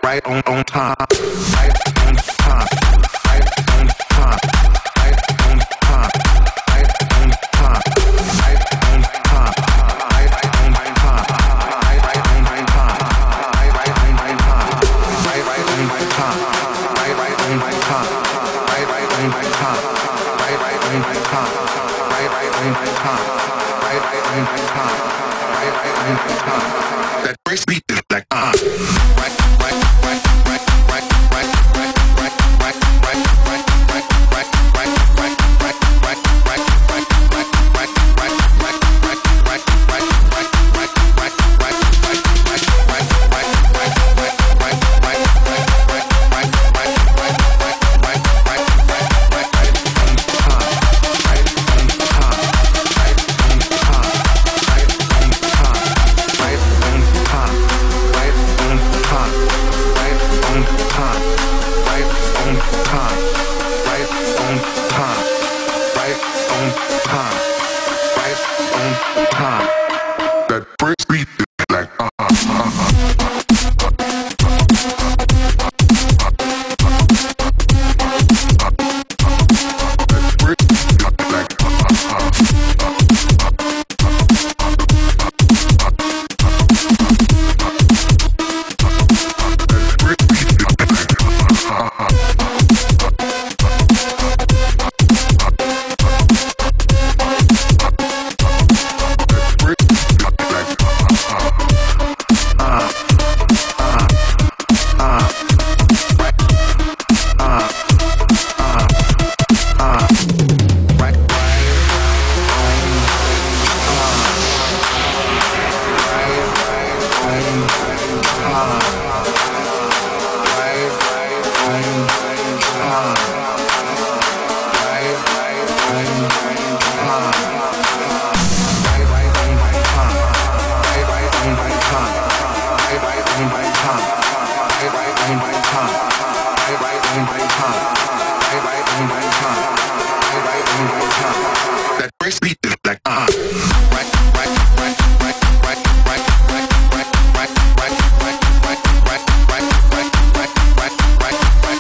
right on time, right on time, right on time, right on time, right on time, right on time, right on time, right on time, right on time, right on time, right on time, right on time, right on time, right on time, right on time, right on time. That first beat is like right, right, right, right, right, right, right, right, right, right, right, right, right, right, right, right, right, right, right, that first beat is like that first beat is like right, right, right, right, right, right, right, right, right, right, right, right, right, right, right, right, right, right,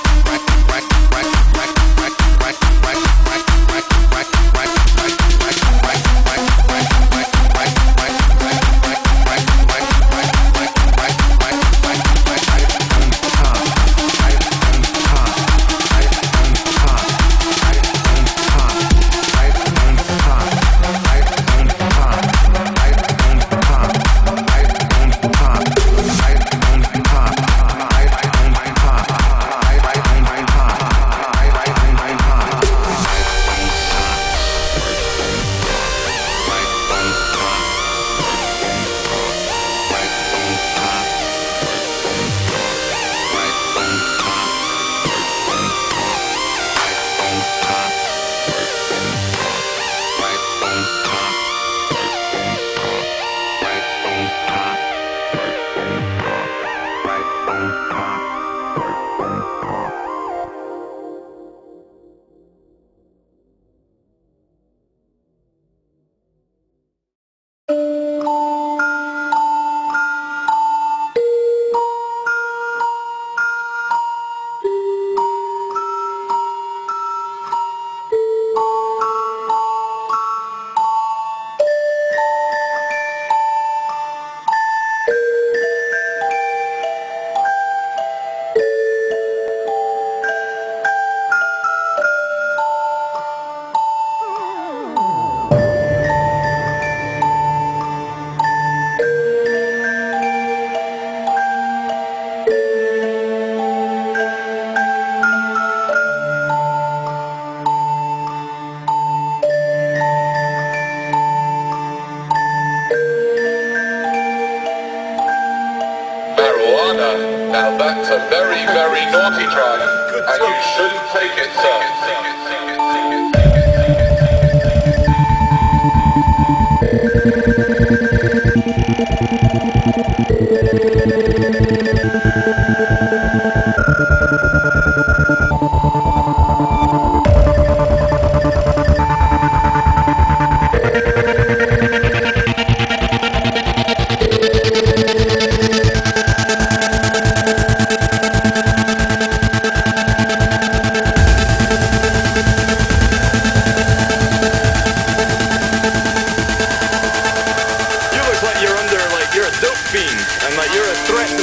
Now that's a very, very naughty drug, and you shouldn't take it, sir.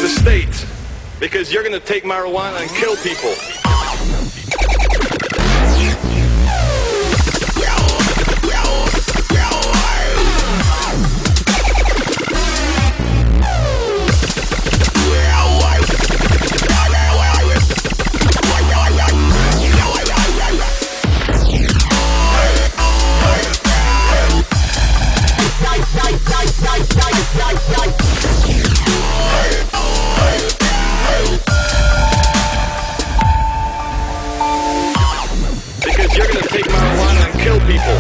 the state because you're going to take marijuana and kill people. Because you're going to take marijuana and kill people.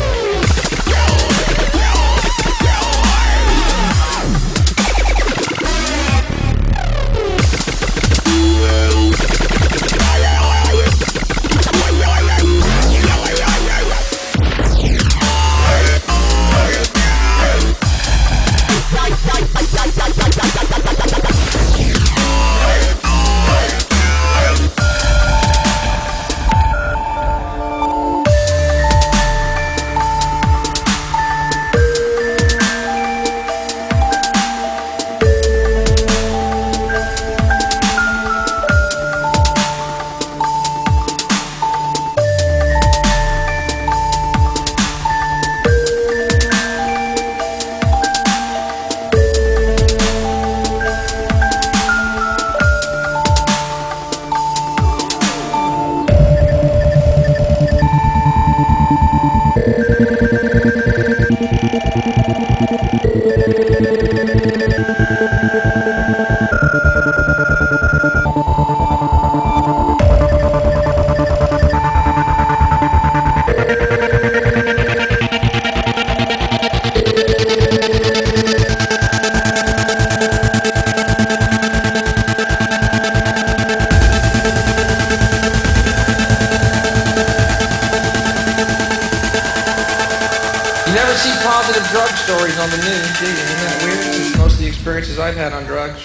You never see positive drug stories on the news, do you? Isn't that weird? Since most of the experiences I've had on drugs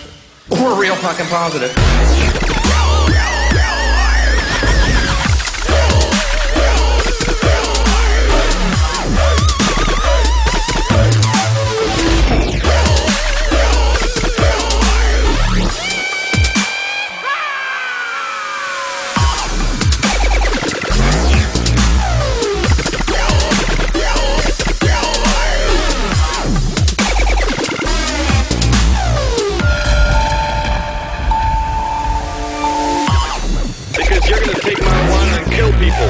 were real fucking positive. Because you're going to take marijuana and kill people.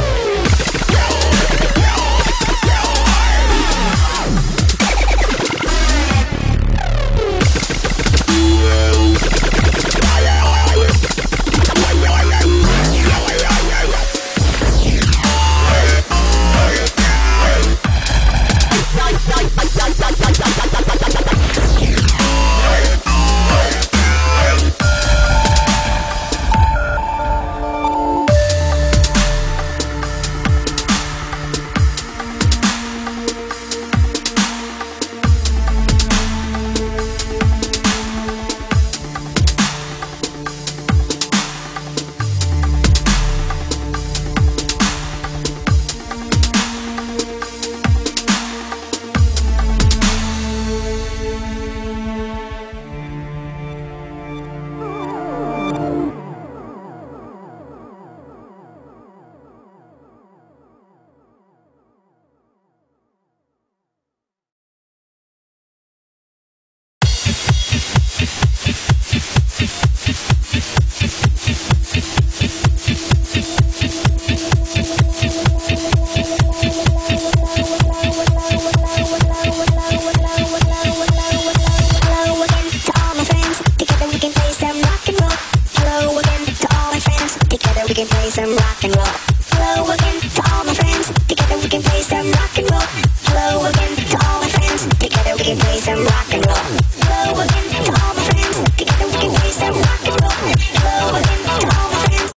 We can play some rock and roll. Hello again to all my friends. Together we can play some rock and roll. Hello again to all my friends. Together we can play some rock and roll. Hello again to all my friends. Together we can play some rock and roll. Hello again to all my friends.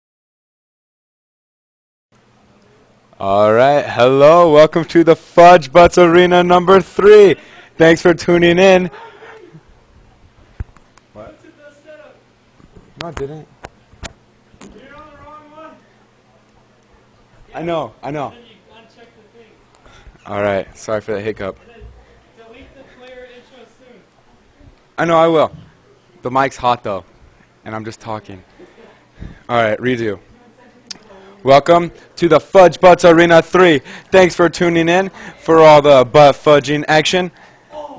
Alright, hello, welcome to the FudgeButts Arena number 3. Thanks for tuning in. What? No, I didn't. You're on the wrong one. I know. And then you uncheck the thing. Alright, sorry for the hiccup. And then delete the player intro soon. I know I will. The mic's hot though. and I'm just talking. All right, redo. Welcome to the FudgeButts Arena 3. Thanks for tuning in for all the butt fudging action.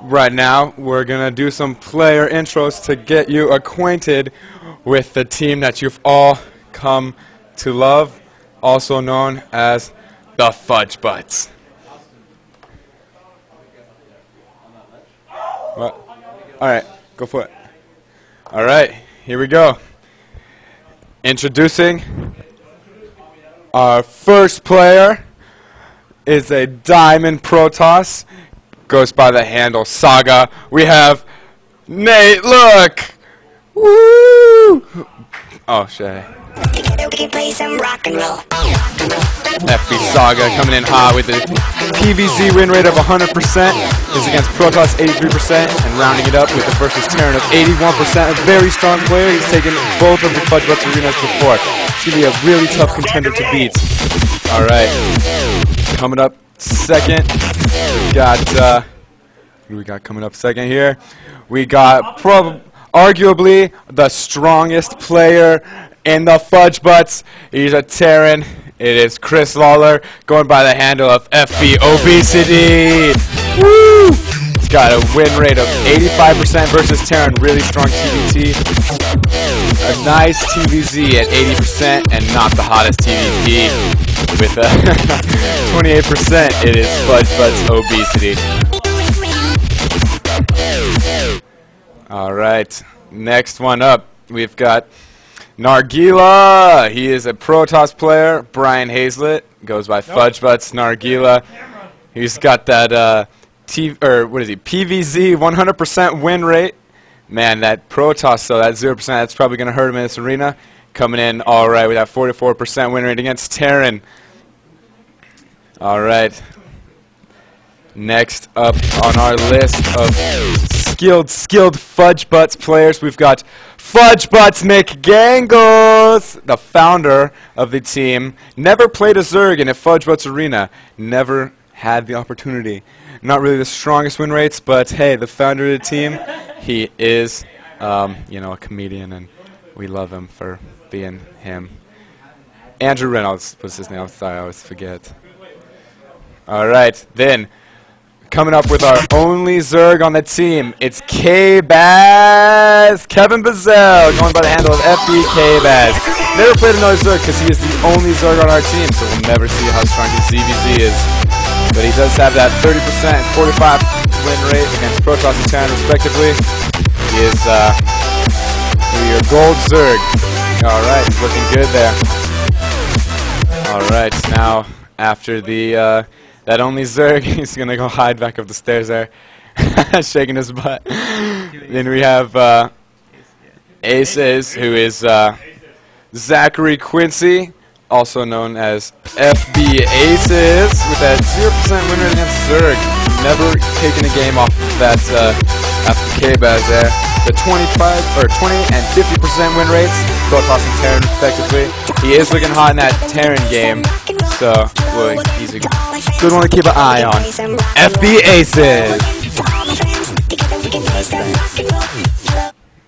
Right now, we're going to do some player intros to get you acquainted with the team that you've all come to love, also known as the FudgeButts. What? All right, go for it. All right, here we go. Introducing our first player is a Diamond Protoss. Goes by the handle Saga. We have Nate. Look. Woo! Oh shit. Together we can play some rock and roll. FB Saga coming in hot with a PVZ win rate of 100%. Is against Protoss 83% and rounding it up with the versus Terran of 81%. A very strong player. He's taken both of the FudgeButts arenas before. It's gonna be a really tough contender to beat. All right. Coming up second, we got who do we got coming up second here? We got arguably the strongest player in the FudgeButts. He's a Terran. It is Chris Lawler, going by the handle of FB Obesity. Woo! He's got a win rate of 85% versus Terran. Really strong TVT. A nice TVZ at 80% and not the hottest TVP. With 28%, it is FudgeButts Obesity. Alright, next one up, we've got Nargila. He is a Protoss player. Brian Hazlett goes by FudgeButts Nargila. He's got that PVZ 100% win rate. Man, that Protoss, though, that 0%, that's probably going to hurt him in this arena. Coming in all right with that 44% win rate against Terran. All right. Next up on our list of skilled FudgeButts players, we've got FudgeButts McGangles, the founder of the team. Never played a Zerg in a FudgeButts arena. Never had the opportunity. Not really the strongest win rates, but hey, the founder of the team, he is, you know, a comedian, and we love him for being him. Andrew Reynolds was his name. I'm sorry, I always forget. All right, then coming up with our only Zerg on the team, it's K-Baz, Kevin Bazell, going by the handle of FB K-Baz. Never played another Zerg because he is the only Zerg on our team, so we'll never see how strong his ZVZ is. But he does have that 30% and 45 win rate against Protoss and Terran respectively. He is your gold Zerg. Alright, he's looking good there. Alright, now after the that only Zerg, he's gonna go hide back up the stairs there, shaking his butt. Then we have Aces, who is Zachary Quincy, also known as FB Aces, with that 0% win rate against Zerg. Never taken a game off of that after K-Baz there. The 20 and 50% win rates, Protoss and Terran respectively. He is looking hot in that Terran game, so well, he's a good one to keep an eye on. FB Aces.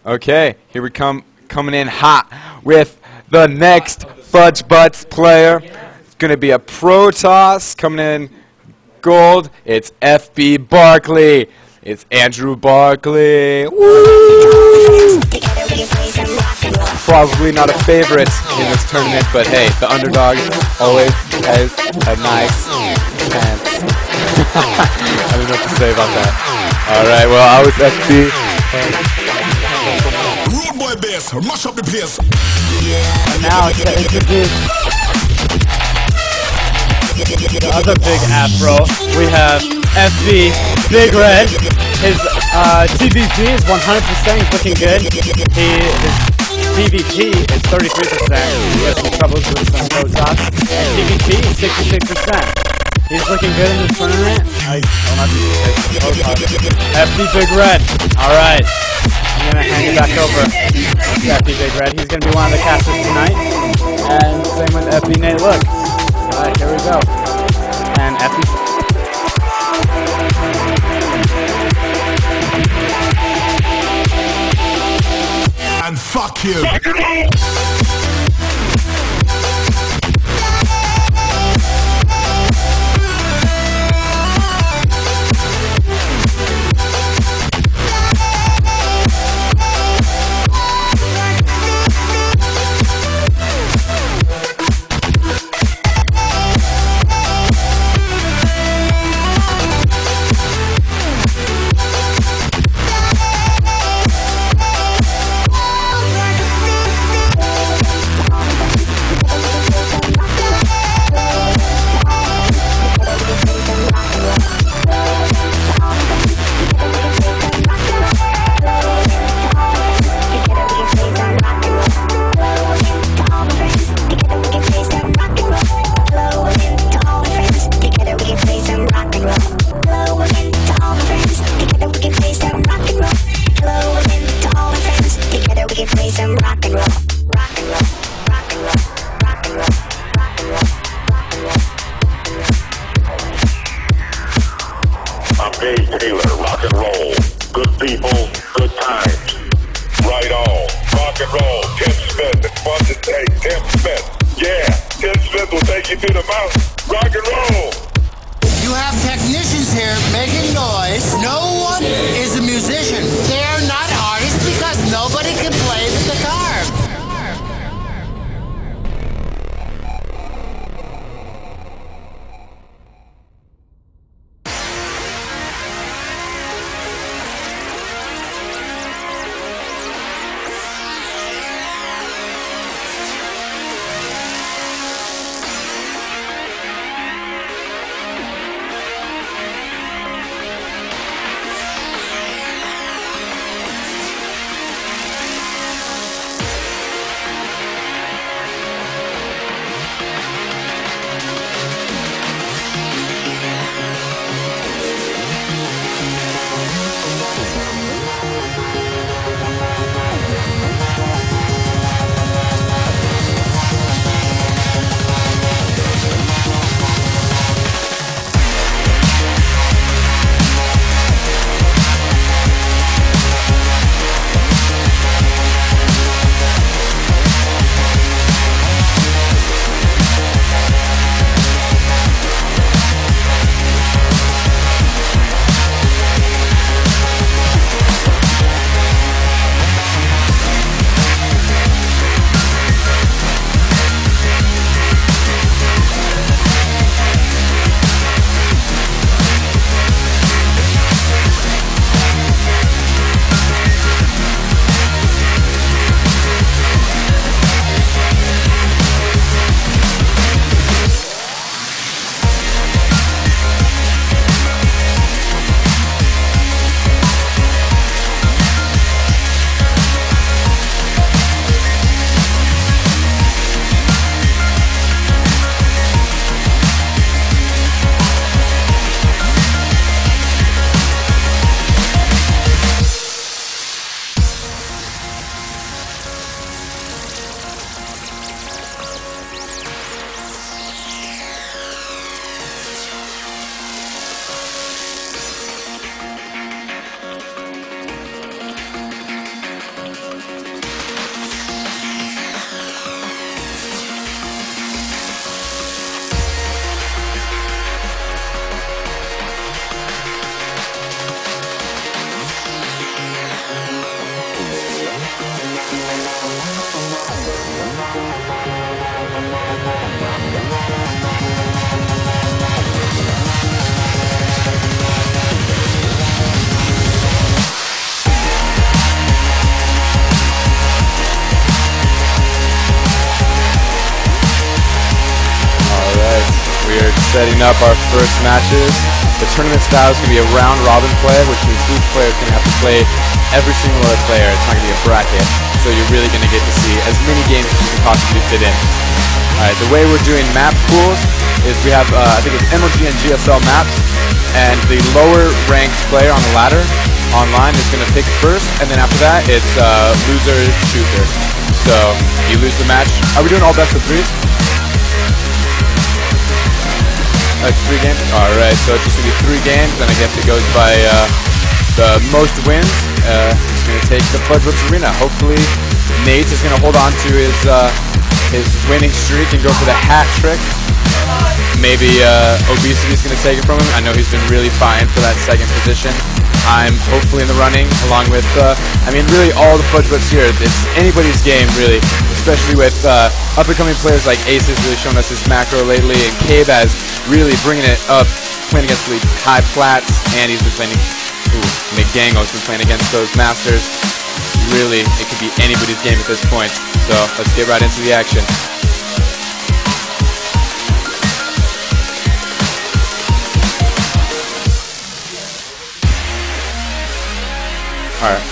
Okay, here we come, coming in hot with the next FudgeButts player. It's going to be a Protoss coming in gold. It's FB Barkley. It's Andrew Barkley. Woo! Probably not a favorite in this tournament, but hey, the underdog always has a nice chance. I don't know what to say about that. Alright, well, I was FB. Rude boy bass, mash up the place. Now to introduce the other big afro, we have FB Big Red. His TVZ is 100%. He's looking good. His PvP is 33%. He has some troubles with some Protoss. And PvP is 66%. He's looking good in this tournament. FB Big Red. Alright. I'm going to hand it back over to FB Big Red. He's going to be one of the casters tonight. And same with FB Nate. Look. Alright, here we go. And FB... And Fuck you. Rock and roll. Good people, good times. Right on. Rock and roll. Tim Smith. It's fun to say Tim Smith. Yeah, Tim Smith will take you to the mountain. Rock and roll. You have technicians here making noise. No one is a musician. They're not artists because nobody can play the guitar. Setting up our first matches. The tournament style is going to be a round robin play, which means each player is going to have to play every single other player. It's not going to be a bracket, so you're really going to get to see as many games as you can possibly fit in. Alright, the way we're doing map pools is we have, I think it's MLG and GSL maps, and the lower ranked player on the ladder online is going to pick first, and then after that it's loser, chooser. So, you lose the match. Are we doing all best of threes? That's 3 games? Alright, so it's just going to be 3 games, and I guess it goes by the most wins. It's going to take the FudgeButts Arena. Hopefully Nate is going to hold on to his winning streak and go for the hat trick. Maybe Obesity is going to take it from him. I know he's been really fine for that second position. I'm hopefully in the running, along with, I mean, really all the FudgeButts here. It's anybody's game, really, especially with up-and-coming players like Ace has really shown us his macro lately, and K-Baz really bringing it up, playing against the high flats, and he's been playing, McGango's been playing against those masters. Really, it could be anybody's game at this point. So let's get right into the action. All right.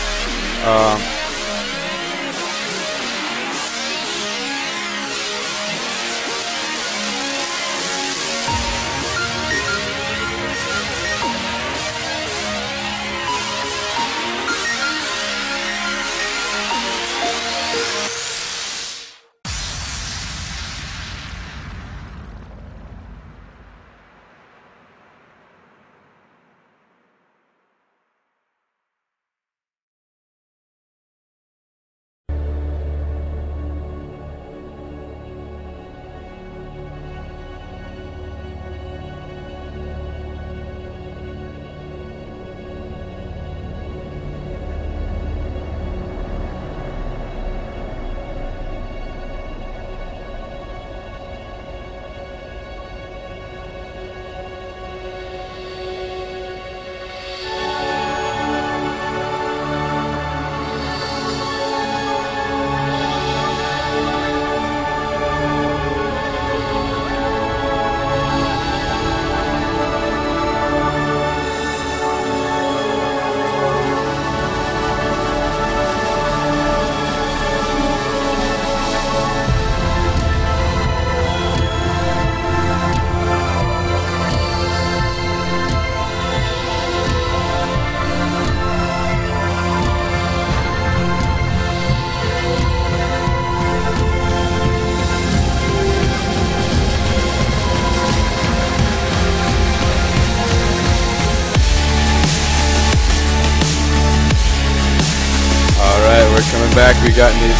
Back, we got these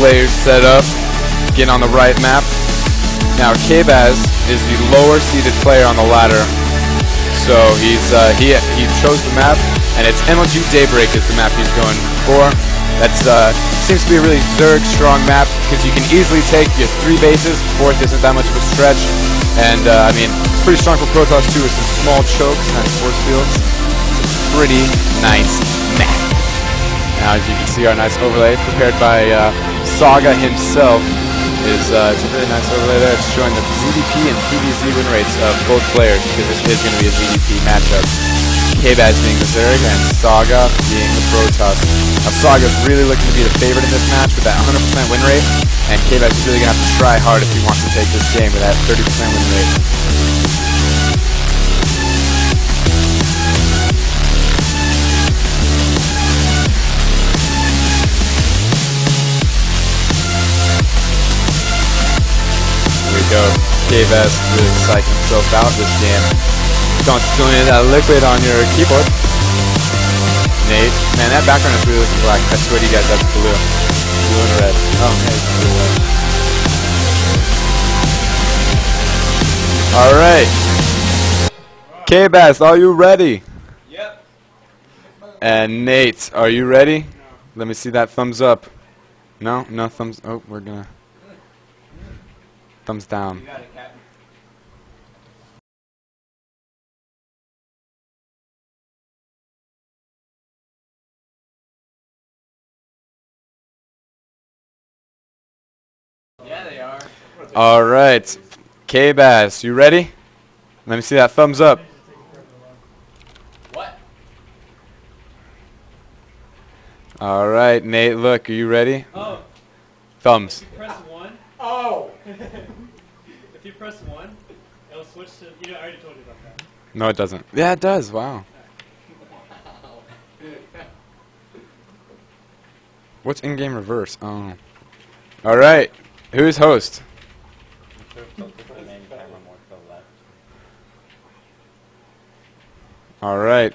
players set up, getting on the right map. Now K-Baz is the lower seeded player on the ladder, so he chose the map, and it's MLG Daybreak is the map he's going for. That's seems to be a really Zerg strong map because you can easily take your 3 bases. 4th isn't that much of a stretch, and I mean it's pretty strong for Protoss too with some small chokes and force fields. It's a pretty nice map. Now, as you can see, our nice overlay prepared by Saga himself it's a really nice overlay there. It's showing the ZDP and PvZ win rates of both players because this is going to be a ZDP matchup. K-Baz being the Zerg and Saga being the Protoss. Now, Saga's really looking to be the favorite in this match with that 100% win rate, and K-Baz is really going to have to try hard if he wants to take this game with that 30% win rate. K-Baz really psyching himself out this game. Don't spill any of that liquid on your keyboard. Nate, man, that background is really looking black. I swear to you guys, that's blue. Blue and red. Oh, man, it's blue and red. Alright. K-Baz, are you ready? Yep. And Nate, are you ready? No. Let me see that thumbs up. No? No thumbs. Oh, we're gonna. Thumbs down. You got it, Captain. Yeah, they are. All right. K-Baz, you ready? Let me see that thumbs up. What? All right, Nate, look, are you ready? Oh. Thumbs. Press 1. Oh! If you press 1, it'll switch to, I already told you about that. No, it doesn't. Yeah, it does. Wow. What's in-game reverse? Oh. All right. Who's host? All right.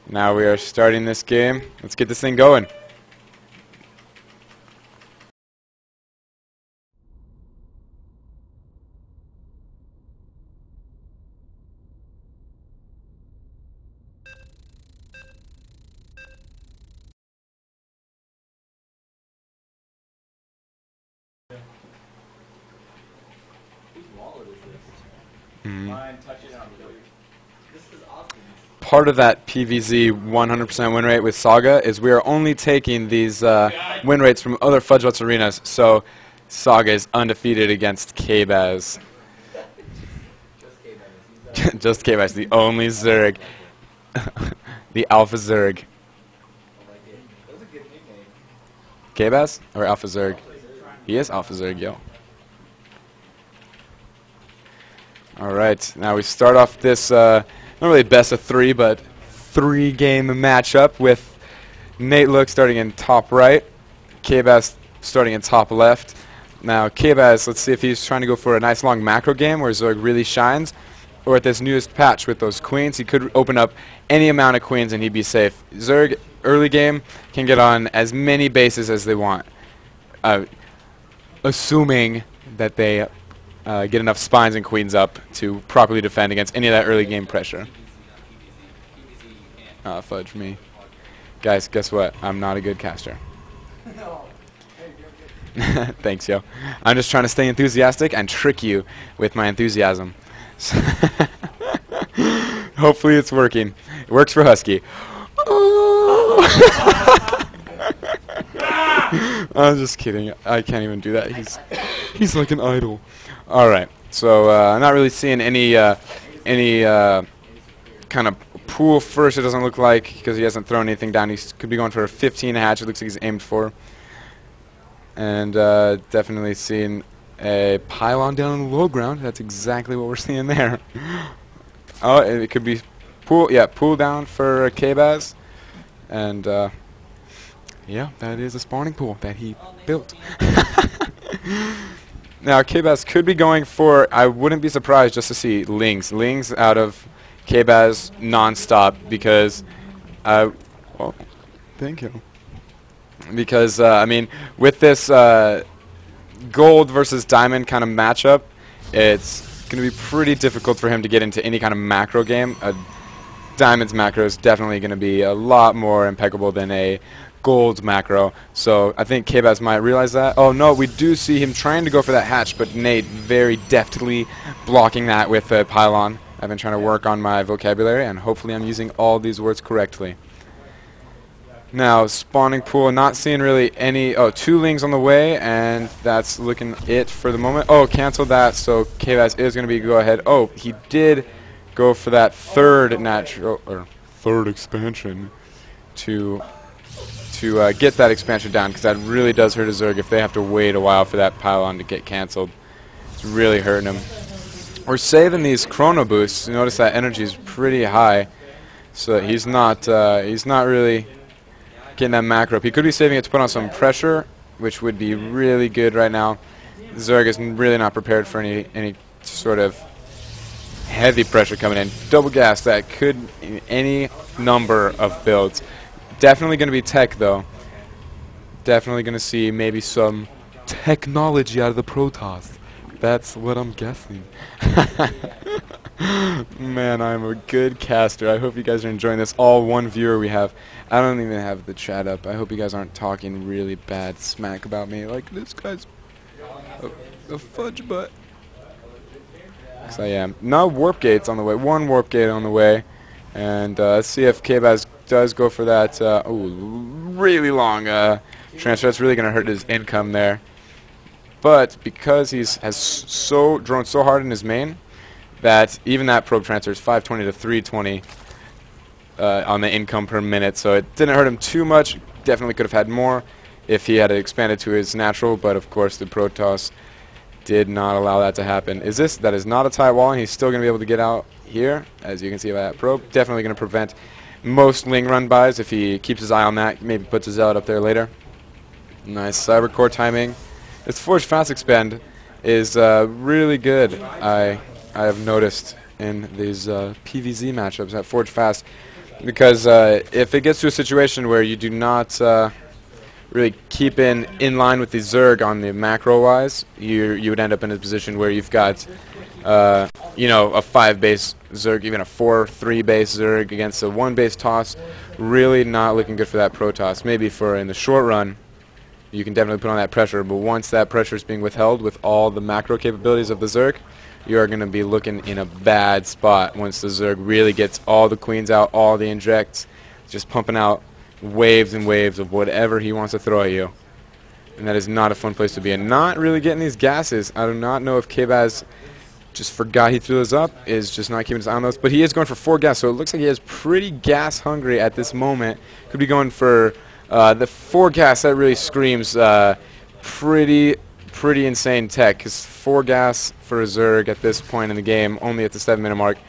Now we are starting this game. Let's get this thing going. Part of that PVZ 100% win rate with Saga is we are only taking these win rates from other FudgeButts arenas, so Saga is undefeated against K-Baz. Just K-Baz, the only Zerg. The Alpha Zerg. K-Baz or Alpha Zerg? He is Alpha Zerg, yo. Alright, now we start off this, not really best of 3, but 3-game matchup with Nate Look starting in top right, K-Baz starting in top left. Now K-Baz, let's see if he's trying to go for a nice long macro game where Zerg really shines, or at this newest patch with those queens, he could open up any amount of queens and he'd be safe. Zerg, early game, can get on as many bases as they want, assuming that they get enough spines and queens up to properly defend against any of that early game pressure. Fudge me. Guys, guess what? I'm not a good caster. Thanks, yo. I'm just trying to stay enthusiastic and trick you with my enthusiasm. Hopefully it's working. It works for Husky. I'm just kidding. I can't even do that. He's like an idol. All right. So I'm not really seeing any kind of pool first. It doesn't look like, because he hasn't thrown anything down. He could be going for a 15 hatch. It looks like he's aimed for. And definitely seeing a pylon down on the low ground. That's exactly what we're seeing there. Oh, it could be pool. Yeah, pool down for K-Baz. And yeah, that is a spawning pool that he built. Now, K-Baz could be going for, I wouldn't be surprised just to see Lings. Lings out of K-Baz non-stop because, well, thank you. Because, I mean, with this gold versus diamond kind of matchup, it's going to be pretty difficult for him to get into any kind of macro game. Diamond's macro is definitely going to be a lot more impeccable than a gold macro, so I think K-Baz might realize that. Oh no, we do see him trying to go for that hatch, but Nate very deftly blocking that with a pylon. I've been trying to work on my vocabulary, and hopefully I'm using all these words correctly. Now, spawning pool, not seeing really any. Oh, 2 Lings on the way, and that's looking it for the moment. Oh, cancel that, so K-Baz is going to be go ahead. Oh, he did go for that third natural, or third expansion to get that expansion down, because that really does hurt a Zerg if they have to wait a while for that pylon to get cancelled. It's really hurting him. We're saving these chrono boosts. You notice that energy is pretty high, so he's not really getting that macro up. He could be saving it to put on some pressure, which would be really good right now. Zerg is really not prepared for any sort of heavy pressure coming in. Double gas, that could any number of builds. Definitely going to be tech, though. Definitely going to see maybe some technology out of the Protoss. That's what I'm guessing. Man, I'm a good caster. I hope you guys are enjoying this. All one viewer we have. I don't even have the chat up. I hope you guys aren't talking really bad smack about me. Like, this guy's a fudge butt. Yes, I am. No warp gates on the way. 1 warp gate on the way. And let's see if K-Baz does go for that really long transfer. That's really going to hurt his income there. But because he has drawn so hard in his main, that even that probe transfer is 520 to 320 on the income per minute. So it didn't hurt him too much. Definitely could have had more if he had expanded to his natural. But of course, the Protoss did not allow that to happen. That is not a tight wall, and he's still going to be able to get out here, as you can see by that probe. Definitely going to prevent most Ling run-bys if he keeps his eye on that. Maybe puts his Zealot up there later. Nice Cybercore timing. This Forge Fast expand is really good. I have noticed in these PVZ matchups at Forge Fast, because if it gets to a situation where you do not really keep in line with the Zerg on the macro-wise, you would end up in a position where you've got you know, a 5-base Zerg, even a 4-3 base Zerg against a 1-base toss. Really not looking good for that Protoss. Maybe for in the short run, you can definitely put on that pressure, but once that pressure is being withheld with all the macro capabilities of the Zerg, you are going to be looking in a bad spot once the Zerg really gets all the queens out, all the injects, just pumping out waves and waves of whatever he wants to throw at you. And that is not a fun place to be. And not really getting these gases. I do not know if K-Baz just forgot he threw those up, is just not keeping his eye on those. But he is going for 4 gas, so it looks like he is pretty gas hungry at this moment. Could be going for the 4 gas. That really screams pretty insane tech, because 4 gas for a Zerg at this point in the game, only at the 7-minute mark.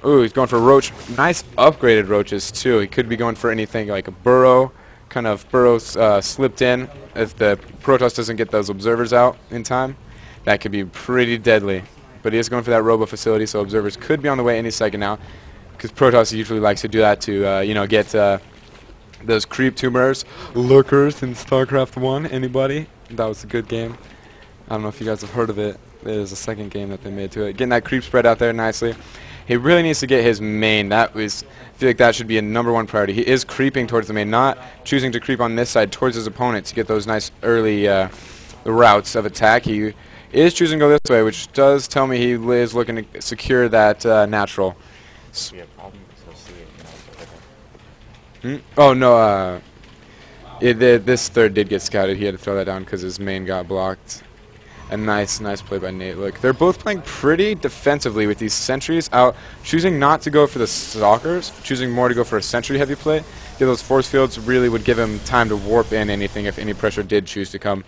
Ooh, he's going for Roach. Nice upgraded Roaches, too. He could be going for anything like a Burrow, kind of Burrows slipped in. If the Protoss doesn't get those observers out in time, that could be pretty deadly. But he is going for that Robo facility, so observers could be on the way any second now, because Protoss usually likes to do that to, you know, get those creep tumors, lurkers in StarCraft 1. Anybody? That was a good game. I don't know if you guys have heard of it. There's a second game that they made to it. Getting that creep spread out there nicely. He really needs to get his main. I feel like that should be a #1 priority. He is creeping towards the main, not choosing to creep on this side towards his opponent to get those nice early routes of attack. He is choosing to go this way, which does tell me he is looking to secure that natural. Oh, no. This third did get scouted. He had to throw that down because his main got blocked. A nice play by Nate. Look, they're both playing pretty defensively with these sentries out, choosing not to go for the stalkers, choosing more to go for a sentry heavy play. Get those force fields really would give him time to warp in anything if any pressure did choose to come.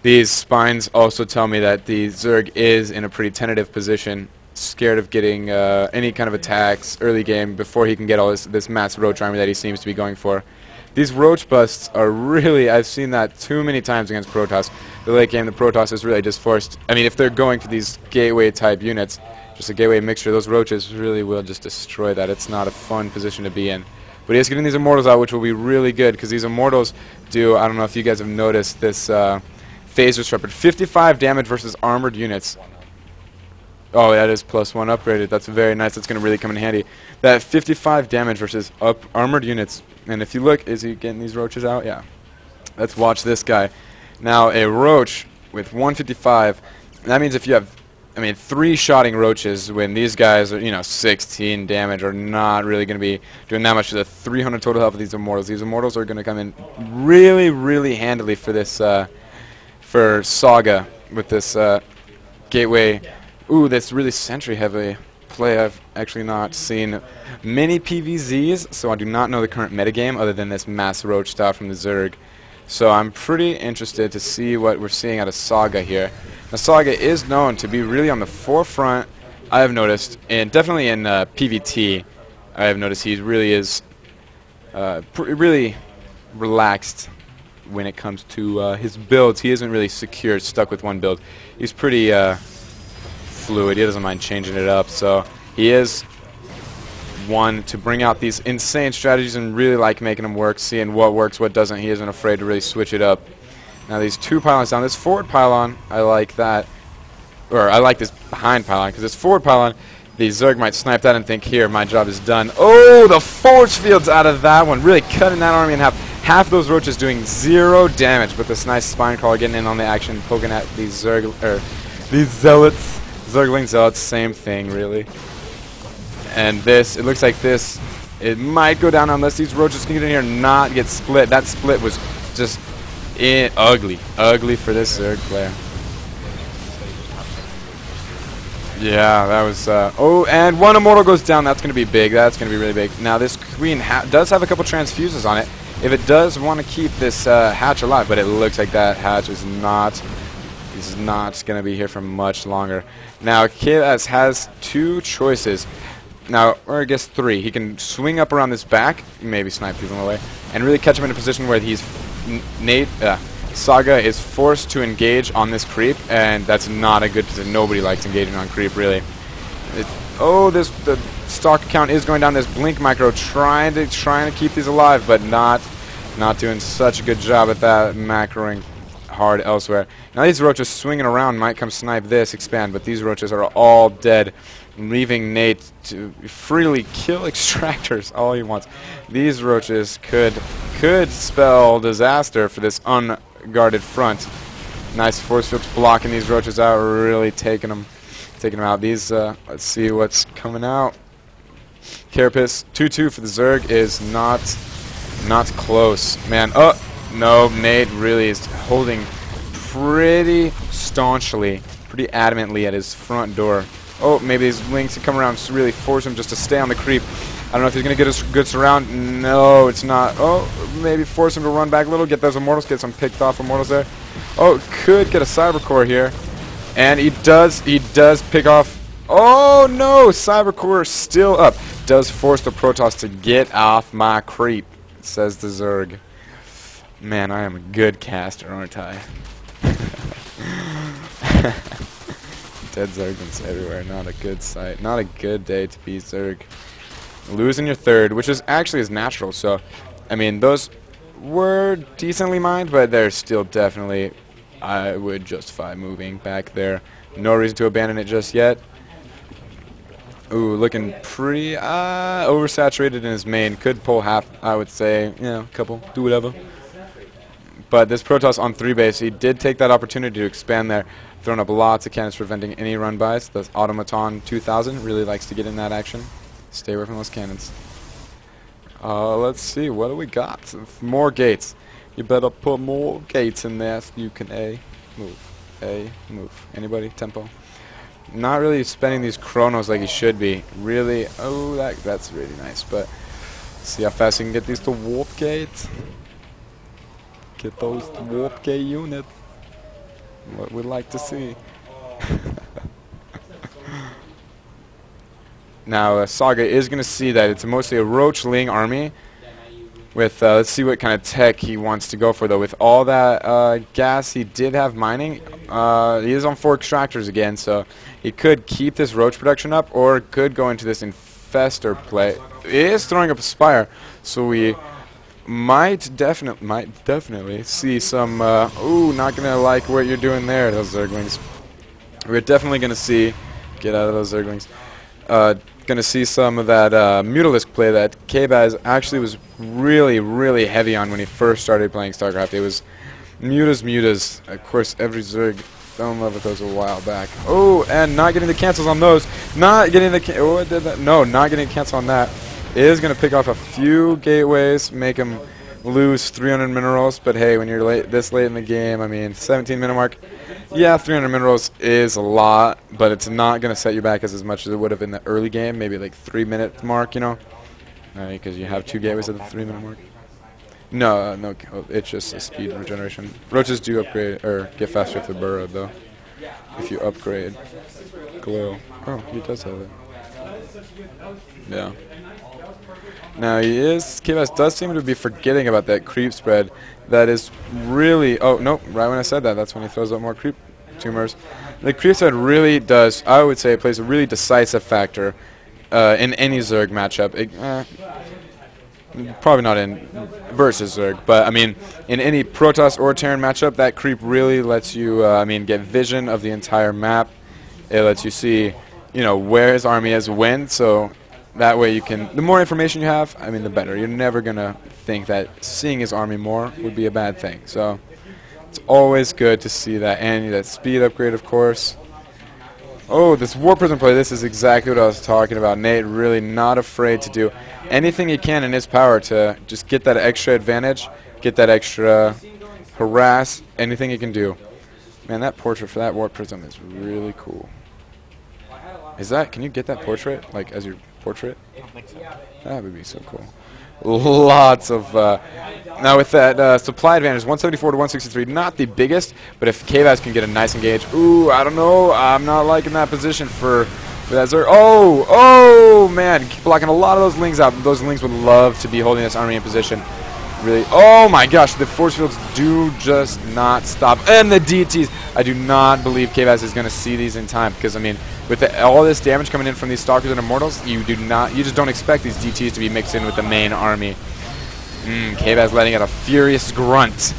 These spines also tell me that the Zerg is in a pretty tentative position, scared of getting any kind of attacks early game before he can get all this mass Roach army that he seems to be going for. These Roach busts are really, I've seen that too many times against Protoss. The late game, the Protoss is really just forced. I mean, if they're going for these gateway type units, just a gateway mixture, those Roaches really will just destroy that. It's not a fun position to be in. But he is getting these Immortals out, which will be really good, because these Immortals do, I don't know if you guys have noticed, this phase disruptor. 55 damage versus armored units. Oh, that is +1 upgraded. That's very nice. That's going to really come in handy. That 55 damage versus armored units. And if you look, is he getting these Roaches out? Yeah. Let's watch this guy. Now, a Roach with 155, that means if you have, 3-shotting Roaches when these guys are, 16 damage, are not really going to be doing that much to the 300 total health of these Immortals. These Immortals are going to come in really handily for this, for Saga with this gateway. Ooh, this really sentry-heavy play. I've actually not seen many PVZs, so I do not know the current metagame other than this mass Roach style from the Zerg. So I'm pretty interested to see what we're seeing out of Saga here. Now, Saga is known to be really on the forefront, I have noticed, and definitely in PvT, I have noticed he really is really relaxed when it comes to his builds. He isn't really secure, stuck with one build. He's pretty fluid. He doesn't mind changing it up, so he is one to bring out these insane strategies and really like making them work, seeing what works, what doesn't. He isn't afraid to really switch it up. Now these 2 pylons down, this forward pylon, I like that, or I like this behind pylon, because this forward pylon, the Zerg might snipe that and think, here, my job is done. Oh, the force fields out of that one, really cutting that army in half. Half of those Roaches doing 0 damage, but this nice spine crawler getting in on the action, poking at these Zerg, or these Zealots. Zergling Zealots, same thing, really. And this, it looks like this, it might go down unless these Roaches can get in here and not get split. That split was just ugly for this Zerg player. Yeah, that was, oh, and 1 Immortal goes down. That's going to be big. That's going to be really big. Now, this Queen does have a couple transfuses on it. If it does want to keep this hatch alive, but it looks like that hatch is not... He's not going to be here for much longer. Now, KS has 2 choices. Now, or I guess 3. He can swing up around this back, maybe snipe people away, and really catch him in a position where he's... Saga is forced to engage on this creep, and that's not a good position. Nobody likes engaging on creep, really. The stock count is going down. This blink micro trying to keep these alive, but not doing such a good job at that, macroing hard elsewhere. Now these Roaches swinging around might come snipe this, expand, but these Roaches are all dead, leaving Nate to freely kill extractors all he wants. These Roaches could could spell disaster for this unguarded front. Nice force fields blocking these roaches out, really taking them out. These, let's see what's coming out. Carapace 2-2 for the Zerg is not close, man. Oh no, Nate really is holding pretty staunchly, pretty adamantly at his front door. Oh, maybe these links come around to really force him just to stay on the creep. I don't know if he's going to get a good surround. No, it's not. Oh, maybe force him to run back a little, get those immortals, get some picked off immortals there. Oh, could get a Cybercore here. And he does pick off. Oh no, Cybercore still up. Does force the Protoss to get off my creep, says the Zerg. Man, I am a good caster, aren't I? Dead Zerglings everywhere. Not a good sight. Not a good day to be Zerg. Losing your third, which is actually is natural. So, I mean, those were decently mined, but they're still definitely, I would justify moving back there. No reason to abandon it just yet. Ooh, looking pretty oversaturated in his main. Could pull half, I would say. You know, a couple. Do whatever. But this Protoss on 3 base, he did take that opportunity to expand there. Thrown up lots of cannons preventing any run bys. The Automaton 2000 really likes to get in that action. Stay away from those cannons. Let's see, what do we got? More gates. You better put more gates in there so you can move. Anybody? Tempo? Not really spending these chronos like he should be. Really, oh, that's really nice. But see how fast you can get these to warp gates. Get those to warp gate unit. What we'd like to see. Now, Saga is going to see that it's mostly a Roach-Ling army. With let's see what kind of tech he wants to go for, though. With all that gas he did have mining, he is on 4 extractors again, so he could keep this Roach production up, or could go into this Infestor play. He is throwing up a Spire, so we might definitely see some. Ooh, not gonna like what you're doing there, those Zerglings. We're definitely gonna see. Get out of those Zerglings. Gonna see some of that Mutalisk play that K-Baz actually was really heavy on when he first started playing StarCraft. It was mutas. Of course, every Zerg fell in love with those a while back. Oh, and not getting the cancels on those. Not getting the not getting cancel on that. It is gonna pick off a few gateways, make him lose 300 minerals. But hey, when you're this late in the game, I mean, 17-minute mark. Yeah, 300 minerals is a lot, but it's not going to set you back as much as it would have in the early game, maybe like 3-minute mark, you know? Because you have 2 gateways at the 3-minute mark. No, it's just a speed regeneration. Roaches do upgrade, or get faster with the burrow, though, if you upgrade. Glow. Oh, he does have it. Yeah. Now, K-Baz does seem to be forgetting about that creep spread. That is really, oh, nope, right when I said that, that's when he throws out more creep tumors. The creep spread really does, I would say, it plays a really decisive factor in any Zerg matchup. Probably not in versus Zerg, but, I mean, in any Protoss or Terran matchup, that creep really lets you, get vision of the entire map. It lets you see, where his army is when, so that way you can, the more information you have, the better. You're never going to think that seeing his army more would be a bad thing. So it's always good to see that. And that speed upgrade, of course. Oh, this War Prism play, this is exactly what I was talking about. Nate really not afraid to do anything he can in his power to just get that extra advantage, get that extra harass, anything he can do. Man, that portrait for that War Prism is really cool. Can you get that portrait, like, as your portrait? I don't think so. That would be so cool. Lots of now with that supply advantage, 174 to 163, not the biggest, but if K-Baz can get a nice engage, ooh, I don't know, I'm not liking that position for that Zerg. Oh man, blocking a lot of those Lings out. Those Lings would love to be holding this army in position. Really, oh my gosh, the force fields do just not stop, and the DTs. I do not believe K-Baz is going to see these in time, because with all this damage coming in from these Stalkers and Immortals, you just don't expect these DTs to be mixed in with the main army. K-Baz letting out a furious grunt.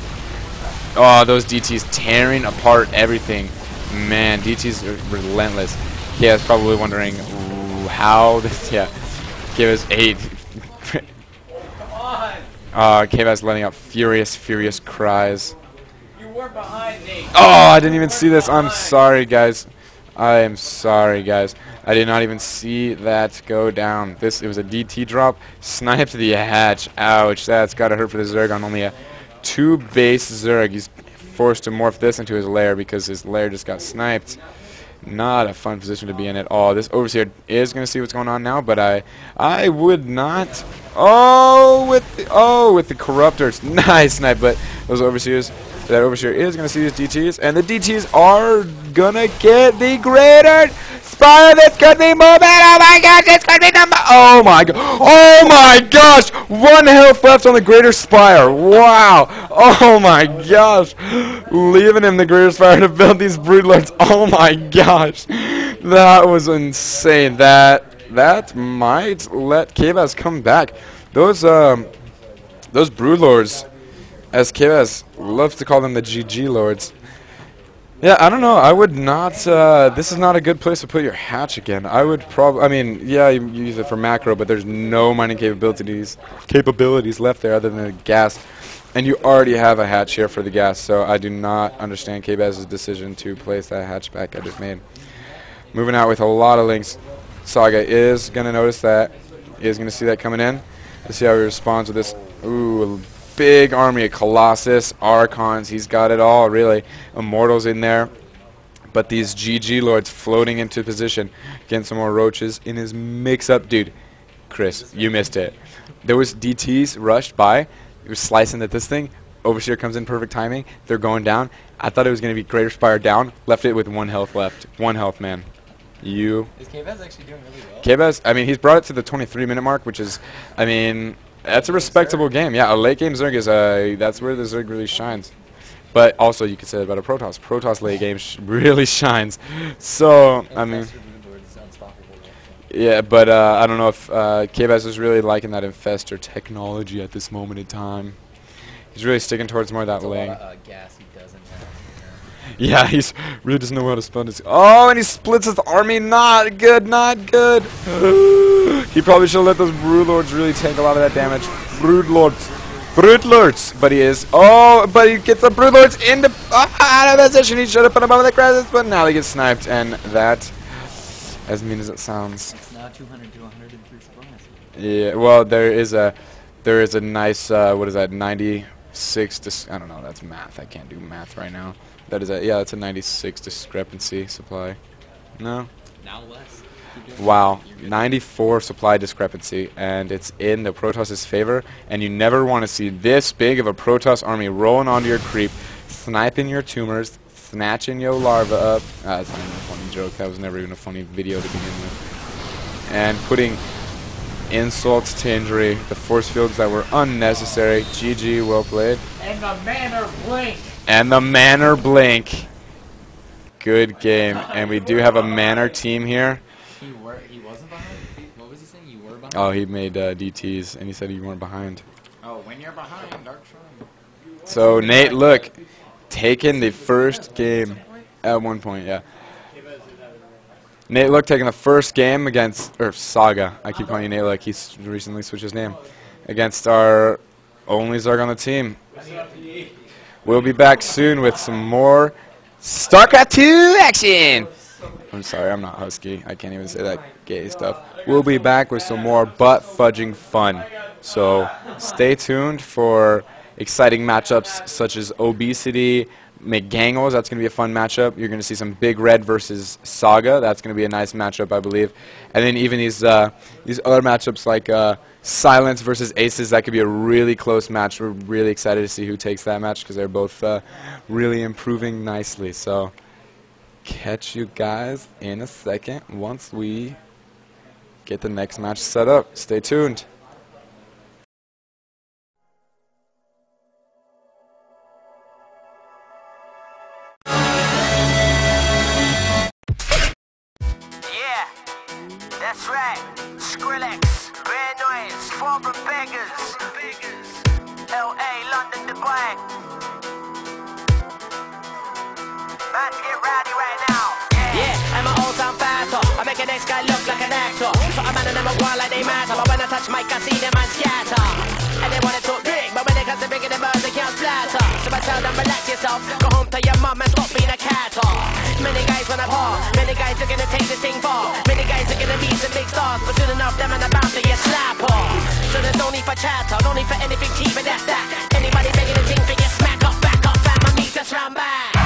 Oh, those DTs tearing apart everything. Man, DTs are relentless. K-Baz probably wondering how this, yeah, give us 8. K-Bass letting out furious cries. You were behind me. Oh, I didn't even see this. I'm sorry, guys. I am sorry, guys. I did not even see that go down. It was a DT drop. Sniped the hatch. Ouch. That's gotta hurt for the Zerg on only a 2 base Zerg. He's forced to morph this into his lair because his lair just got sniped. Not a fun position to be in at all. This Overseer is gonna see what's going on now, but I would not. Oh, with the Corruptors. Nice snipe, but those Overseers. That Overseer is going to see his DTs, and the DTs are going to get the greater spire. This could be moving. Oh my gosh, this could be number. Oh my god. Oh my gosh. 1 health left on the greater spire. Wow. Oh my gosh. Leaving him the greater spire to build these broodlords. Oh my gosh. That was insane. That might let K-Bass come back. Those broodlords, as K-Bass loves to call them, the GG Lords. Yeah, I don't know. I would not. This is not a good place to put your hatch again. I would probably. I mean, yeah, you use it for macro, but there's no mining capabilities left there other than the gas, and you already have a hatch here for the gas. So I do not understand K-Bass's decision to place that hatchback I just made. Moving out with a lot of links. Saga is gonna notice that. He is gonna see that coming in. Let's see how he responds with this. Ooh. Big army of Colossus, Archons, he's got it all, really. Immortals in there. But these GG Lords floating into position. Getting some more roaches in his mix-up. Dude, Chris, you missed it. There was DTs rushed by. He was slicing at this thing. Overseer comes in perfect timing. They're going down. I thought it was going to be Greater Spire down. Left it with 1 health left. 1 health, man. Is K-Bass actually doing really well? K-Bass, I mean, he's brought it to the 23-minute mark, which is, I mean... That's a respectable game. Yeah, a late game Zerg is that's where the Zerg really shines. But also you could say that about a Protoss. Protoss late game really shines. So, I mean, yeah, but I don't know if K-Bass is really liking that Infestor technology at this moment in time. He's really sticking towards more of that lane. Gas he doesn't have. Yeah, he's really doesn't know how to spend his. Oh, and he splits his army. Not good, not good. He probably should have let those broodlords really take a lot of that damage. Broodlords. But he is. Oh, but he gets the broodlords into out of position. He should have put him over the crosses, but now he gets sniped, and that, as mean as it sounds. It's now 200 to 103 supplies. Yeah. Well, there is a nice what is that? 96. I don't know. That's math. I can't do math right now. That is a, yeah, that's a 96 discrepancy supply. No? Now less. Wow. 94 supply discrepancy, and it's in the Protoss' favor, and you never want to see this big of a Protoss army rolling onto your creep, sniping your tumors, snatching your larva up. That's not even a funny joke. That was never even a funny video to begin with. And putting insults to injury, the force fields that were unnecessary. GG, well played. And the Manor Blink. And the Manor Blink. Good game. And we do have a Manor team here. He wasn't behind? What was he saying? You were behind? Oh, he made DTs, and he said you weren't behind. Oh, when you're behind, Dark Shrine. So, Nate, look, taking the first game at one point, yeah. Nate Look taking the first game against, or Saga, I keep calling you Nate Look, he's recently switched his name, against our only Zerg on the team. We'll be back soon with some more StarCraft 2 action! I'm sorry, I'm not husky. I can't even say that gay stuff. We'll be back with some more butt-fudging fun. So stay tuned for exciting matchups such as Obesity, McGangles. That's going to be a fun matchup. You're going to see some Big Red versus Saga. That's going to be a nice matchup, I believe. And then even these other matchups like Silence versus Aces, that could be a really close match. We're really excited to see who takes that match because they're both really improving nicely. So catch you guys in a second once we get the next match set up. Stay tuned. Yeah, that's right. Skrillex, Bad Noise, Former Beggars, LA, London, Dubai. About to get rowdy right now. Yeah, I'm an old-time fighter. I make a next guy look like an actor. So I'm at a number one like they matter. But when I touch mic, I see them and scatter. And they wanna talk big. because they're bigger than birds, they can't flatter. So I tell them, relax yourself, go home to your mum and stop being a cat. Many guys wanna par, many guys are gonna take this thing far. Many guys are gonna be some big stars, but soon enough them and they're bound to get slapper. So there's no need for chatter, no need for anything cheaper than that. Anybody begging a thing for you, smack up, back up, fam, my meters round back.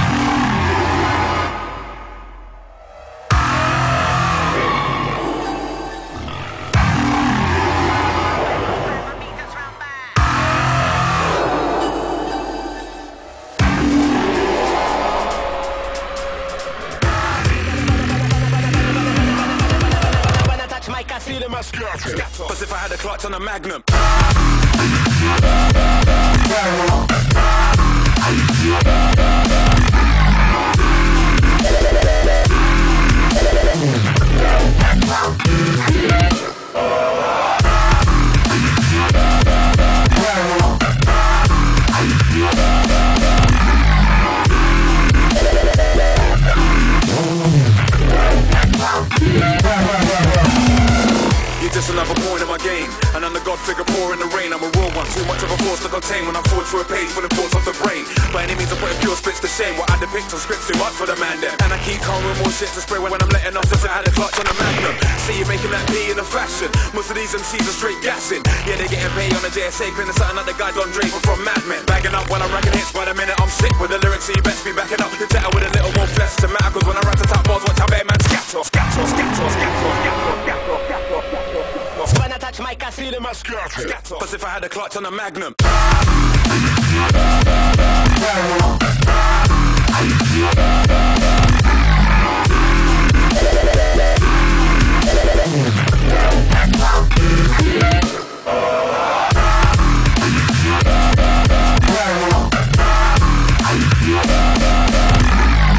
As if I had a clutch on a magnum. Just another point in my game, and I'm the god figure poor in the rain. I'm a raw one, too much of a force to contain. When I forge through a page full of thoughts off the brain, by any means I'm putting pure spits to shame. What I depict on scripts too much for the man them, and I keep calm with more shit to spray when I'm letting off. Just I had a clutch on the magnum. See you making that P in a fashion. Most of these MCs are straight gassing. Yeah, they getting paid on the JSA, paying something like the guy Don Draper from Mad Men. Bagging up when I'm racking hits by the minute. I'm sick with the lyrics, so you best be backing up. You tatter with a little more flesh to matter, cause when I rat the top balls, watch how bear man scatter, scatter, scatter, scatter, scatter, scatter, scatter. When I touch mic, I feel in my skirt. As if I had a clutch on a magnum. As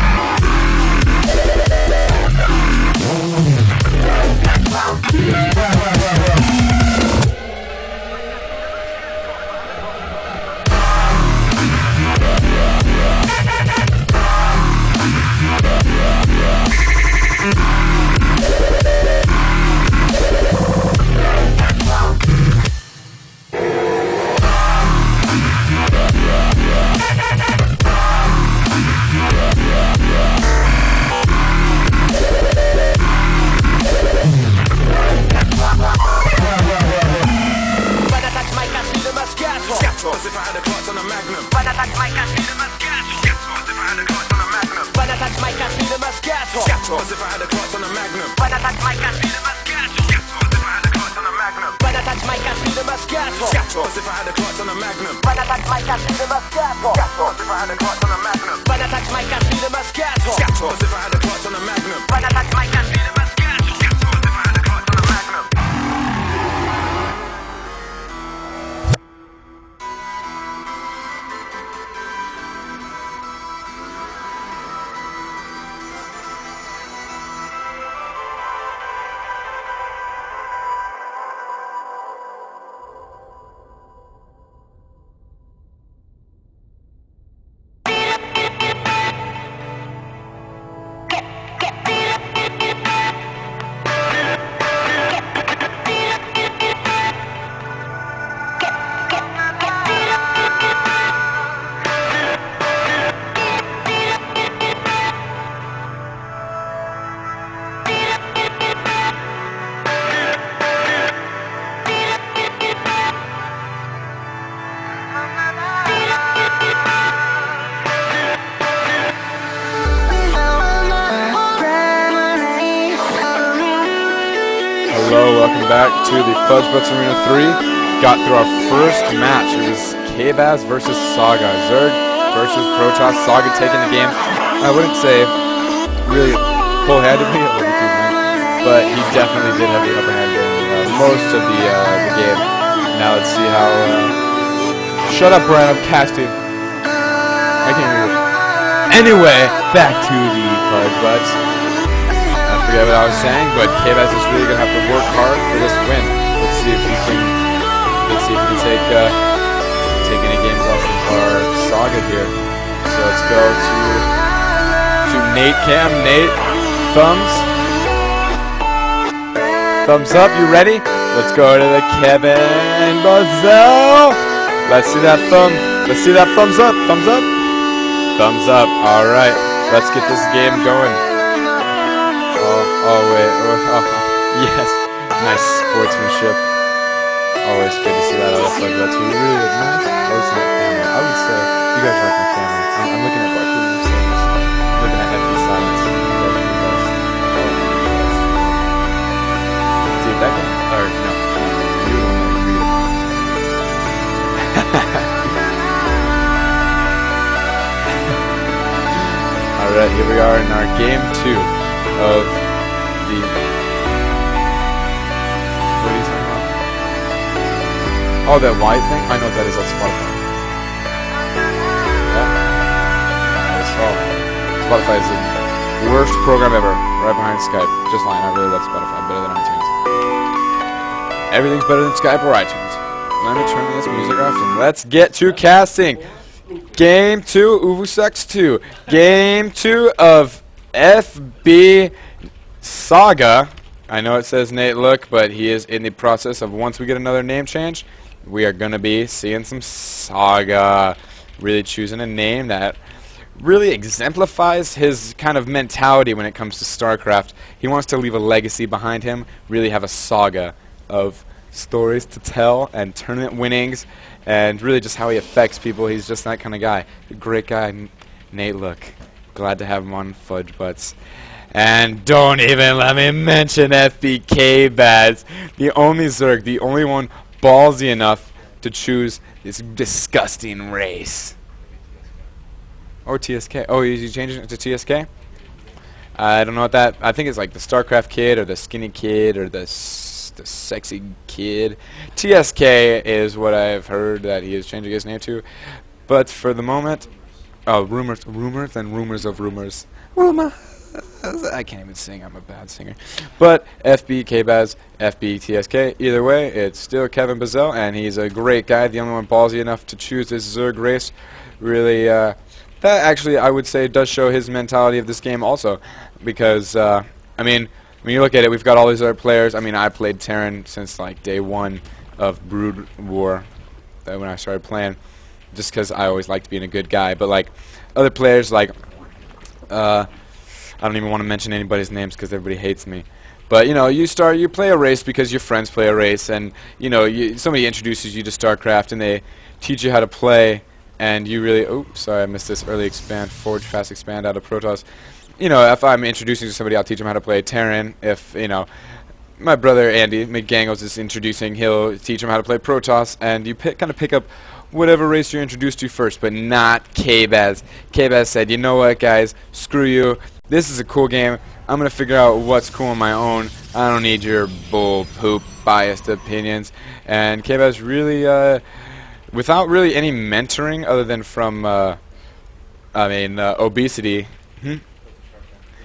if I had a clutch on a magnum. When I touch mic, I feel the Moscato. As if I had a clutch on a magnum. When I touch mic, I feel the Moscato. As if I had a clutch on a magnum. When I touch mic, I feel the Moscato. As if I had a clutch on a magnum. When I touch mic, I feel the Moscato. As if I had a clutch on a magnum. When I touch mic, I feel the Moscato. As if I had a clutch on a magnum. When I touch mic, I feel the Moscato. As if I had a clutch on a magnum. When I touch mic, I feel the Moscato. As if I had a clutch on a magnum. Hello, welcome back to the FudgeButts Arena 3. Got through our first match. It was K-Baz versus Saga. Zerg versus Protoss. Saga taking the game. I wouldn't say really full-handedly, but he definitely did have the upper hand during most of the game. Now let's see how... shut up, Brian, I'm casting. I can't hear you. Anyway, back to the FudgeButts. I forget what I was saying, but K-Baz is really gonna have to work hard for this win. Let's see if he can take any games off of our Saga here. So let's go to Nate Cam. Nate, thumbs up. You ready? Let's go to the Kevin Buzzell. Let's see that thumb. Let's see that thumbs up. Thumbs up. Thumbs up. All right. Let's get this game going. Oh wait. Oh, yes. Nice sportsmanship. Always good to see that out of FudgeButts. We really nice, close-knit family. I would say you guys are like my family. I'm looking at Barkley and saying this. I'm looking at FB Silence. You guys are the best. Dude, that game, or no, you don't agree with Alright, here we are in our game 2 of the... What are you talking about? Oh, that white thing? I know what that is. That's Spotify. Yeah. Nice. Oh. Spotify is the worst program ever. Right behind Skype. Just lying. I really love Spotify. Better than iTunes. Everything's better than Skype or iTunes. Let me turn this music off and let's get to casting. Game 2, Uvusex 2. Game 2 of FB Saga. I know it says Nate Look, but he is in the process of, once we get another name change, we are going to be seeing some Saga. Really choosing a name that really exemplifies his kind of mentality when it comes to StarCraft. He wants to leave a legacy behind him, really have a saga of stories to tell and tournament winnings and really just how he affects people. He's just that kind of guy. A great guy, Nate Look. Glad to have him on FudgeButts. And don't even let me mention FBK Baz, the only Zerg, the only one ballsy enough to choose this disgusting race. Or TSK. Oh, is he changing it to TSK? I don't know what that... I think it's like the StarCraft kid or the skinny kid or the sexy kid. TSK is what I've heard that he is changing his name to. But for the moment... Oh, rumors and rumors of rumors. Rumor. I can't even sing. I'm a bad singer. But FB K-Baz, FB TSK. Either way, it's still Kevin Bazell, and he's a great guy. The only one ballsy enough to choose this Zerg race. Really, that actually, I would say, does show his mentality of this game also. Because, I mean, when you look at it, we've got all these other players. I mean, I played Terran since, like, day 1 of Brood War when I started playing. Just because I always liked being a good guy. But, like, other players, like, I don't even want to mention anybody's names because everybody hates me. But, you know, you play a race because your friends play a race, and, you know, somebody introduces you to StarCraft, and they teach you how to play, and you really... Oh, sorry, I missed this early expand, forge, fast expand out of Protoss. You know, if I'm introducing to somebody, I'll teach them how to play Terran. If, you know, my brother Andy McGangles is introducing, he'll teach them how to play Protoss, and you kind of pick up whatever race you're introduced to first, but not K-Baz. K-Baz said, you know what, guys, screw you. This is a cool game. I'm going to figure out what's cool on my own. I don't need your bull poop biased opinions. And K-Baz really, without really any mentoring other than from, Obesity.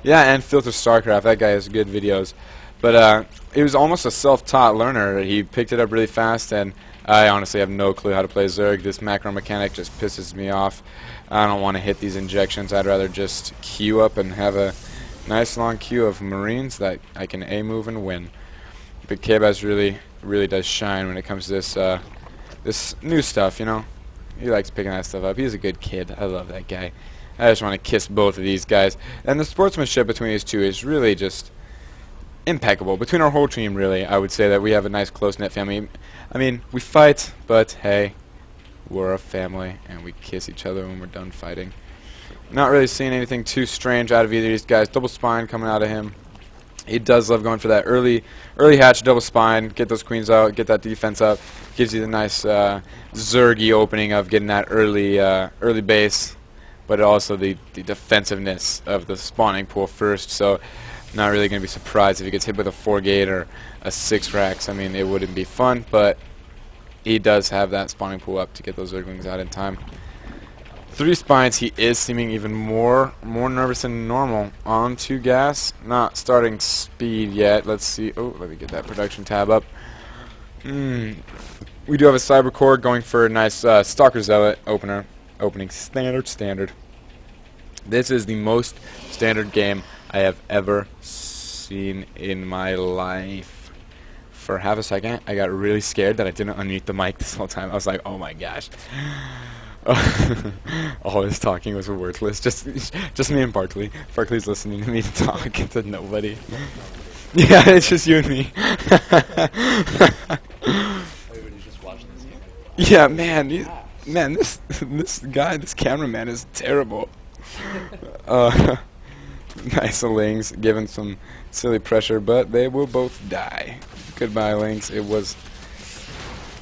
Yeah, and Filter StarCraft. That guy has good videos. But he was almost a self-taught learner. He picked it up really fast, and I honestly have no clue how to play Zerg. This macro mechanic just pisses me off. I don't want to hit these injections. I'd rather just queue up and have a nice long queue of Marines that I can A-move and win. But K-Baz really does shine when it comes to this new stuff, you know? He likes picking that stuff up. He's a good kid. I love that guy. I just want to kiss both of these guys. And the sportsmanship between these two is really just impeccable. Between our whole team, really, I would say that we have a nice close-knit family. I mean, we fight, but hey, we're a family, and we kiss each other when we're done fighting. Not really seeing anything too strange out of either of these guys. Double spine coming out of him. He does love going for that early hatch, double spine, get those queens out, get that defense up. Gives you the nice Zergy opening of getting that early base, but also the defensiveness of the spawning pool first. So not really going to be surprised if he gets hit with a 4-gate or a 6-racks. I mean, it wouldn't be fun, but he does have that spawning pool up to get those Zerglings out in time. 3 spines, he is seeming even more nervous than normal. On to gas, not starting speed yet. Let's see. Oh, let me get that production tab up. We do have a Cyber Core going for a nice Stalker Zealot opening standard. This is the most standard game I have ever seen in my life. for half a second, I got really scared that I didn't unmute the mic this whole time. I was like, oh my gosh. All this talking was worthless. Just me and Barkley. Barkley's listening to me talk to nobody. Yeah, it's just you and me. Yeah, man, this guy, this cameraman is terrible. Nice Lings, giving some silly pressure, but they will both die. Goodbye, Lings. It was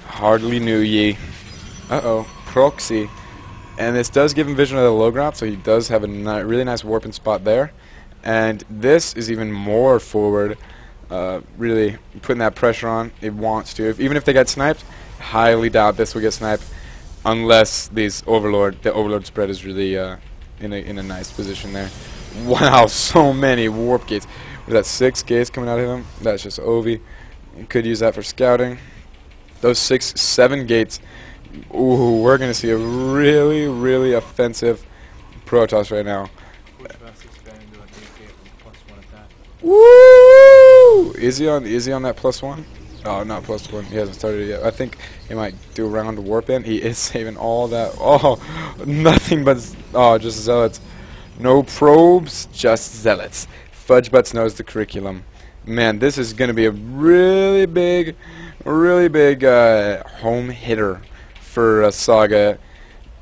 hardly knew ye. Uh-oh, proxy. And this does give him vision of the low ground, so he does have a really nice warping spot there. And this is even more forward, really putting that pressure on. It wants to. Even if they get sniped, highly doubt this will get sniped, unless the Overlord spread is really in a nice position there. Wow, so many warp gates. Was that 6 gates coming out of him? That's just Ovi. You could use that for scouting. Those 6, 7 gates. Ooh, we're going to see a really, really offensive Protoss right now. Woo! Is he on that +1? Oh, not +1. He hasn't started it yet. I think he might do a round warp in. He is saving all that. Oh, nothing but just zealots. No probes, just zealots. FudgeButts knows the curriculum. Man, this is going to be a really big home hitter for Saga.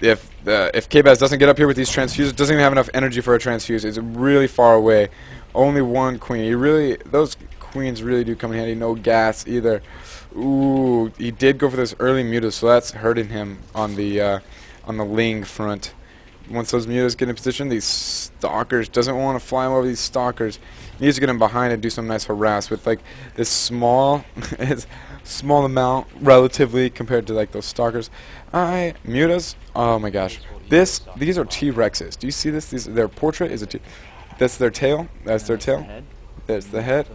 If K-Baz doesn't get up here with these transfuses, doesn't even have enough energy for a transfuse. It's really far away. Only one queen. Those queens really do come in handy. No gas either. Ooh, he did go for this early muta, so that's hurting him on the Ling front. Once those mutas get in position, these stalkers doesn't want to fly him over these stalkers. He needs to get him behind and do some nice harass with like this small amount relatively compared to like those stalkers. Mutas. Oh my gosh. These are T-Rexes. Do you see this? Their portrait is a T. That's their tail. That's their tail. There's the head,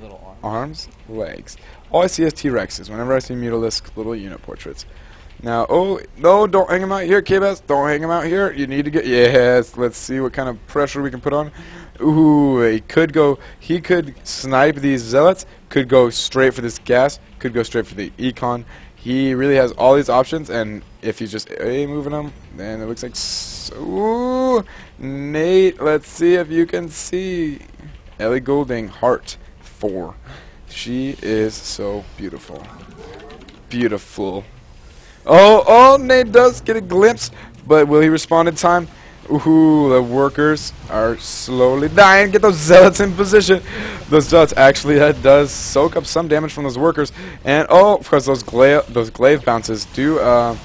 arms, legs. All I see is T-Rexes whenever I see Mutalisk little unit portraits. Now, oh, no, don't hang him out here, K-Baz. Don't hang him out here. You need to get, yes, let's see what kind of pressure we can put on. Ooh, he could snipe these zealots, could go straight for this gas, could go straight for the econ. He really has all these options, and if he's just moving them, then it looks like, ooh, Nate, let's see if you can see. Ellie Goulding, heart 4. She is so beautiful. Beautiful. Oh, Nate does get a glimpse, but will he respond in time? Ooh, the workers are slowly dying. Get those zealots in position. Those zealots actually, that does soak up some damage from those workers. And, oh, of course, those glaive bounces do, I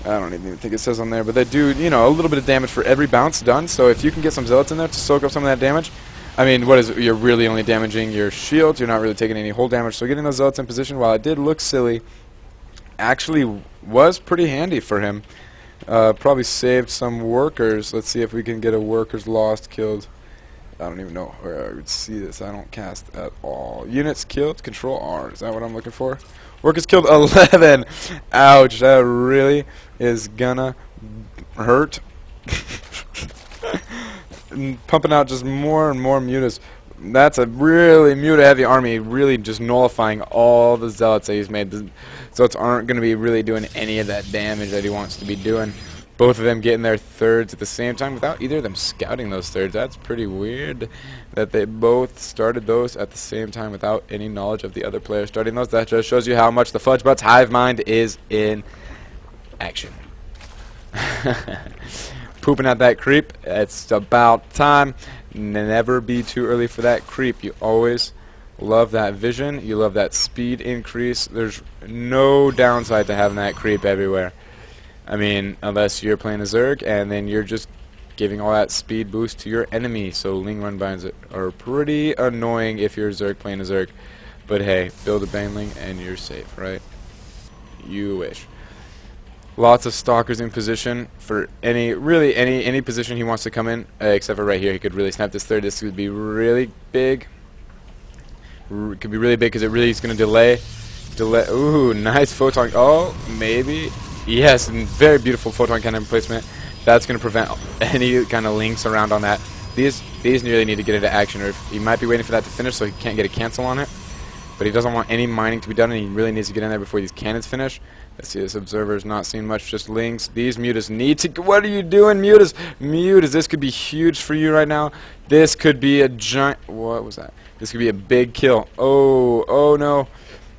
don't even think it says on there, but they do, you know, a little bit of damage for every bounce done. So if you can get some zealots in there to soak up some of that damage, I mean, what is it? You're really only damaging your shields. You're not really taking any hull damage. So getting those zealots in position, while it did look silly, actually was pretty handy for him. Probably saved some workers. Let's see if we can get a workers lost killed. I don't even know where I would see this. I don't cast at all. Units killed, control R. Is that what I'm looking for? Workers killed 11. Ouch, that really is gonna hurt. Pumping out just more and more mutas. That's a really muta-heavy army, really just nullifying all the zealots that he's made. The zealots aren't going to be really doing any of that damage that he wants to be doing. Both of them getting their thirds at the same time without either of them scouting those thirds. That's pretty weird that they both started those at the same time without any knowledge of the other player starting those. That just shows you how much the FudgeButts hive mind is in action. Pooping at that creep. It's about time. Never be too early for that creep. You always love that vision. You love that speed increase. There's no downside to having that creep everywhere. I mean, unless you're playing a Zerg and then you're just giving all that speed boost to your enemy. So Ling run binds are pretty annoying if you're a Zerg playing a Zerg. But hey, build a Baneling and you're safe, right? You wish. Lots of stalkers in position for any position he wants to come in, except for right here. He could really snap this third. This would be really big. Could be really big because it really is going to delay. Ooh, nice photon. Oh, maybe. Yes, and very beautiful photon cannon placement. That's going to prevent any kind of links around on that. These really need to get into action, or if he might be waiting for that to finish so he can't get a cancel on it. but he doesn't want any mining to be done, and he really needs to get in there before these cannons finish. Let's see, this observer is not seeing much, just lings. These mutas need to... What are you doing, mutas? Mutas, this could be huge for you right now. This could be a giant... What was that? This could be a big kill. Oh no.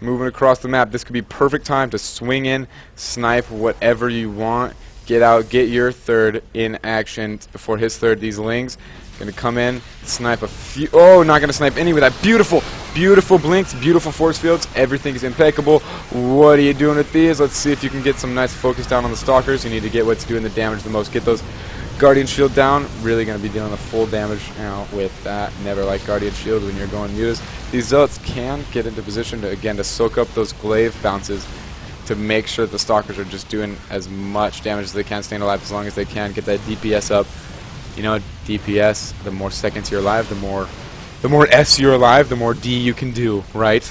Moving across the map. This could be perfect time to swing in, snipe whatever you want. Get out, get your third in action before his third. These lings going to come in, snipe a few. Oh, not going to snipe any with that. Beautiful, beautiful blinks, beautiful force fields. Everything is impeccable. What are you doing with these? Let's see if you can get some nice focus down on the stalkers. You need to get what's doing the damage the most. Get those Guardian Shield down. Really going to be dealing the full damage now with that. Never like Guardian Shield when you're going mutas. These Zealots can get into position to, again, to soak up those glaive bounces to make sure that the stalkers are just doing as much damage as they can, staying alive as long as they can, get that DPS up. You know, DPS, the more seconds you're alive, the more S you're alive, the more D you can do, right?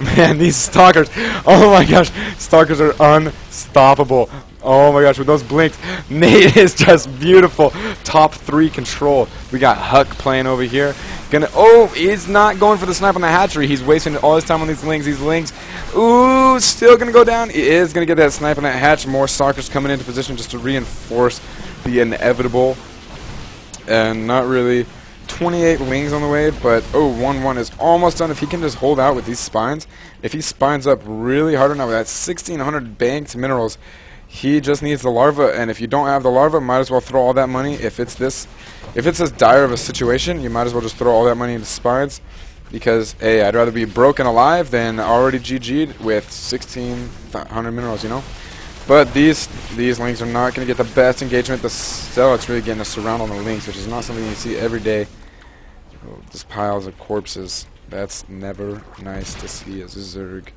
Man, these stalkers, oh my gosh, stalkers are unstoppable. Oh my gosh, with those blinks, Nate is just beautiful. Top 3 control. We got Huck playing over here. He's not going for the snipe on the hatchery. He's wasting all his time on these lings. These lings, ooh, still gonna go down. He is gonna get that snipe on that hatch. More stalkers coming into position just to reinforce the inevitable. And not really 28 lings on the way, but 1-1 is almost done. If he can just hold out with these spines, if he spines up really hard enough with that 1,600 banked minerals, he just needs the larva. And if you don't have the larva, might as well throw all that money. If it's this dire of a situation, you might as well just throw all that money into spines, because hey, I'd rather be broken alive than already GG'd with 1,600 minerals, you know. But these lings are not going to get the best engagement. The Zealot's really getting a surround on the lings, which is not something you see every day. Oh, just piles of corpses. That's never nice to see as a Zerg.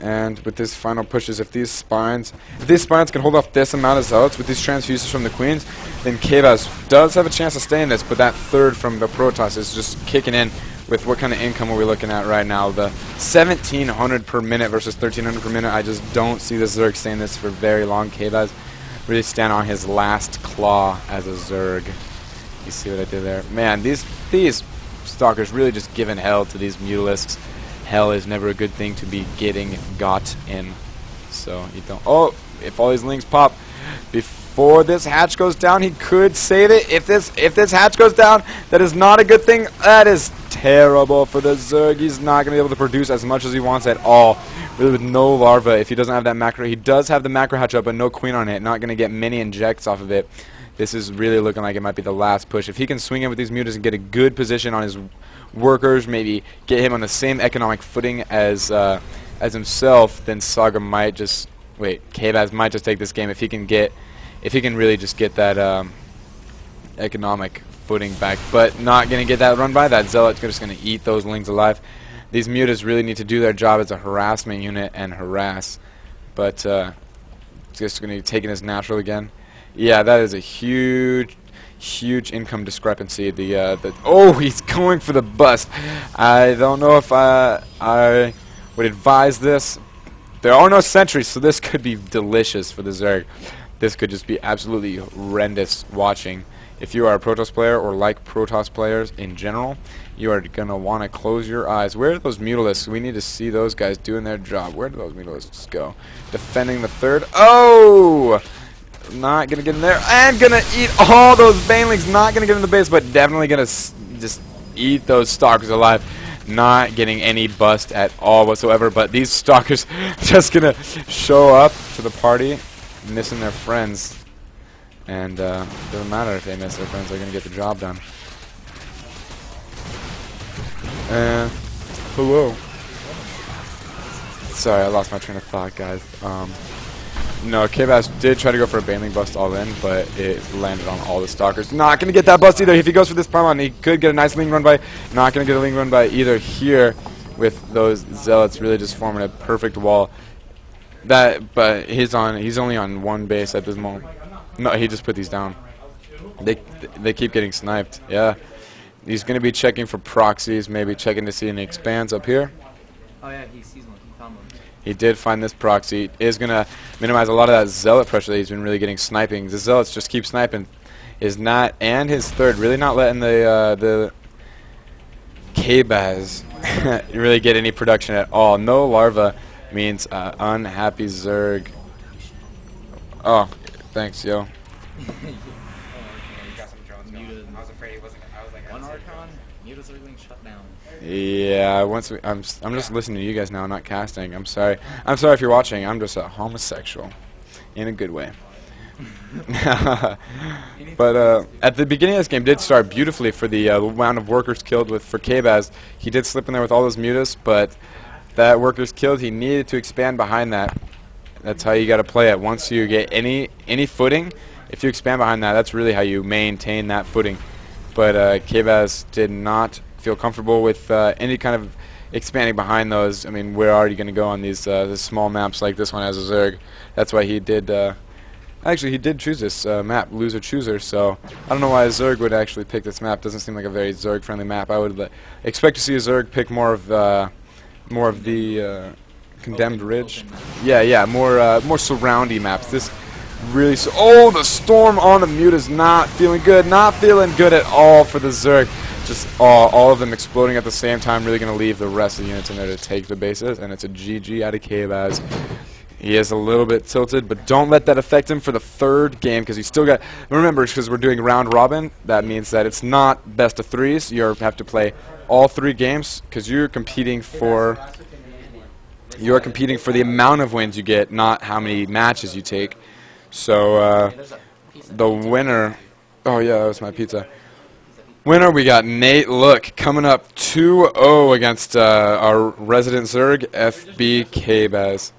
And with these final pushes, if these spines can hold off this amount of Zealots with these transfuses from the Queens, then Kevas does have a chance to stay in this, but that third from the Protoss is just kicking in with what kind of income are we looking at right now? The 1,700 per minute versus 1,300 per minute. I just don't see the Zerg staying this for very long. Kevas really stand on his last claw as a Zerg. You see what I did there? Man, these stalkers really just giving hell to these Mutalisks. Hell is never a good thing to be got in. So you don't. Oh, if all these lings pop before this hatch goes down, he could save it. If this hatch goes down, that is not a good thing. That is terrible for the Zerg. He's not going to be able to produce as much as he wants at all. Really, with no larva, if he doesn't have that macro. He does have the macro hatch up, but no queen on it. Not going to get many injects off of it. This is really looking like it might be the last push. If he can swing in with these mutas and get a good position on his workers, maybe get him on the same economic footing as himself, then Saga might just Kevas might just take this game if he can really just get that economic footing back. But not gonna get that run by. That Zealot's just gonna eat those lings alive. These mutas really need to do their job as a harassment unit and harass. But it's just gonna be taking his natural again. Yeah, that is a huge income discrepancy. He's going for the bust. I don't know if I would advise this. There are no sentries, so this could be delicious for the Zerg. This could just be absolutely horrendous watching. If you are a Protoss player or like Protoss players in general, you are going to want to close your eyes. Where are those Mutalisks? We need to see those guys doing their job. Where do those Mutalisks go? Defending the third. Oh! Not gonna get in there, and gonna eat all those banelings. Not gonna get in the base, but definitely gonna just eat those stalkers alive. Not getting any bust at all whatsoever, but these stalkers just gonna show up to the party, missing their friends. And doesn't matter if they miss their friends, they're gonna get the job done. Hello. Sorry, I lost my train of thought, guys. No, Kevas did try to go for a baneling bust all in, but it landed on all the stalkers. Not going to get that bust either. If he goes for this pylon, he could get a nice ling run by. Not going to get a ling run by either here, with those Zealots really just forming a perfect wall. But he's only on one base at this moment. No, he just put these down. They keep getting sniped. Yeah, he's going to be checking for proxies, maybe checking to see any expands up here. Oh yeah, he sees one. He found one. He did find this proxy. Is going to minimize a lot of that Zealot pressure that he's been really getting sniping. The Zealots just keep sniping. And his third really not letting the K-Baz really get any production at all. No larva means unhappy Zerg. Oh, thanks, yo. One Archon, Mutas are being shut down. Yeah, I'm just listening to you guys now, not casting. I'm sorry. I'm sorry if you're watching. I'm just a homosexual, in a good way. But at the beginning of this game did start beautifully for the amount of workers killed for K-Baz. He did slip in there with all those mutas, but that workers killed, he needed to expand behind that. That's how you got to play it. Once you get any footing, if you expand behind that, that's really how you maintain that footing. But K-Baz did not feel comfortable with any kind of expanding behind those. I mean, we're already going to go on these small maps like this one as a Zerg. That's why he did. Actually, he did choose this map, Loser Chooser. So I don't know why a Zerg would actually pick this map. Doesn't seem like a very Zerg-friendly map. I would expect to see a Zerg pick more of the Condemned Ridge. Yeah, more surroundy maps. This really. Oh, the storm on the mute is not feeling good. Not feeling good at all for the Zerg. Just all of them exploding at the same time. Really going to leave the rest of the units in there to take the bases, and it's a GG out of K-Baz. He is a little bit tilted, but don't let that affect him for the third game, because he's still got. Remember, because we're doing round robin, that means that it's not best of threes. You have to play all 3 games, because you're competing for. You are competing for the amount of wins you get, not how many matches you take. So the winner. Oh yeah, that was my pizza. Winner, we got Nate Look coming up 2-0 against our resident Zerg, FB K-Baz.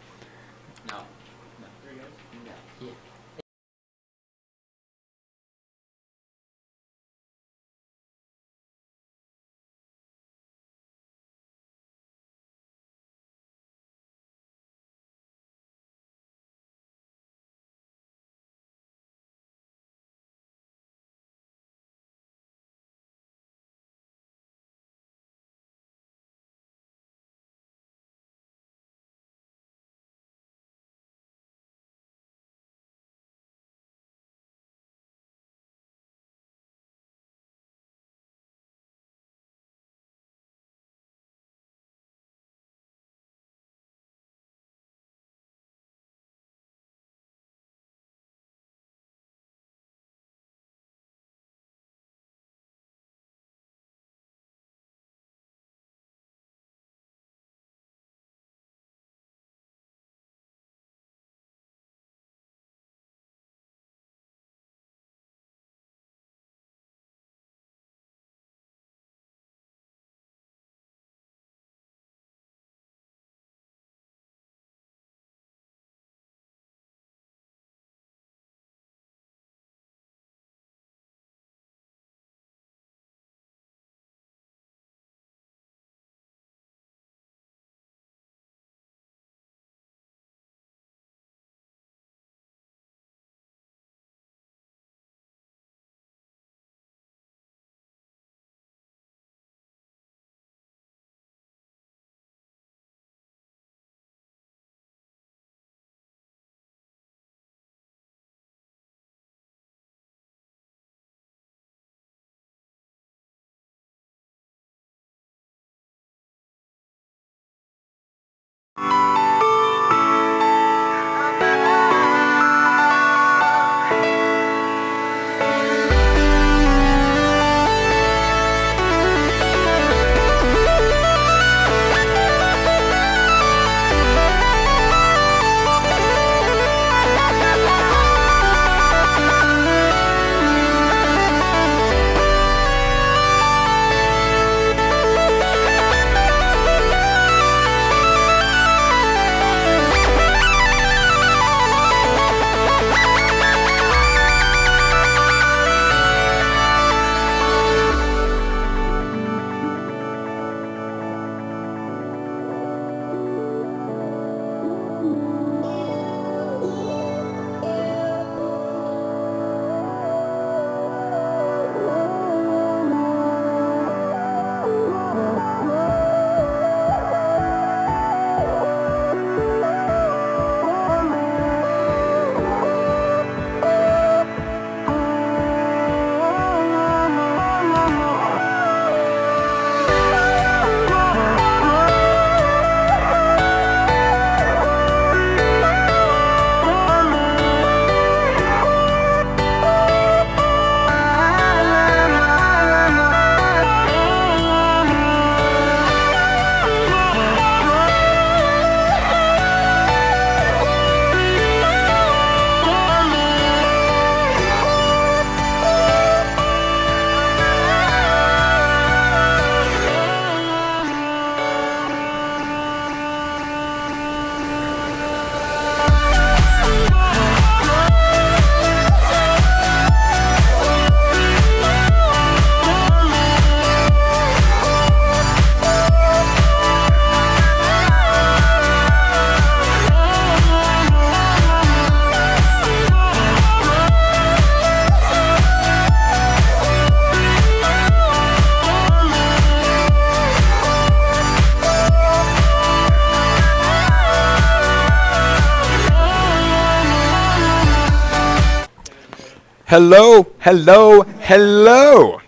Hello, hello, hello!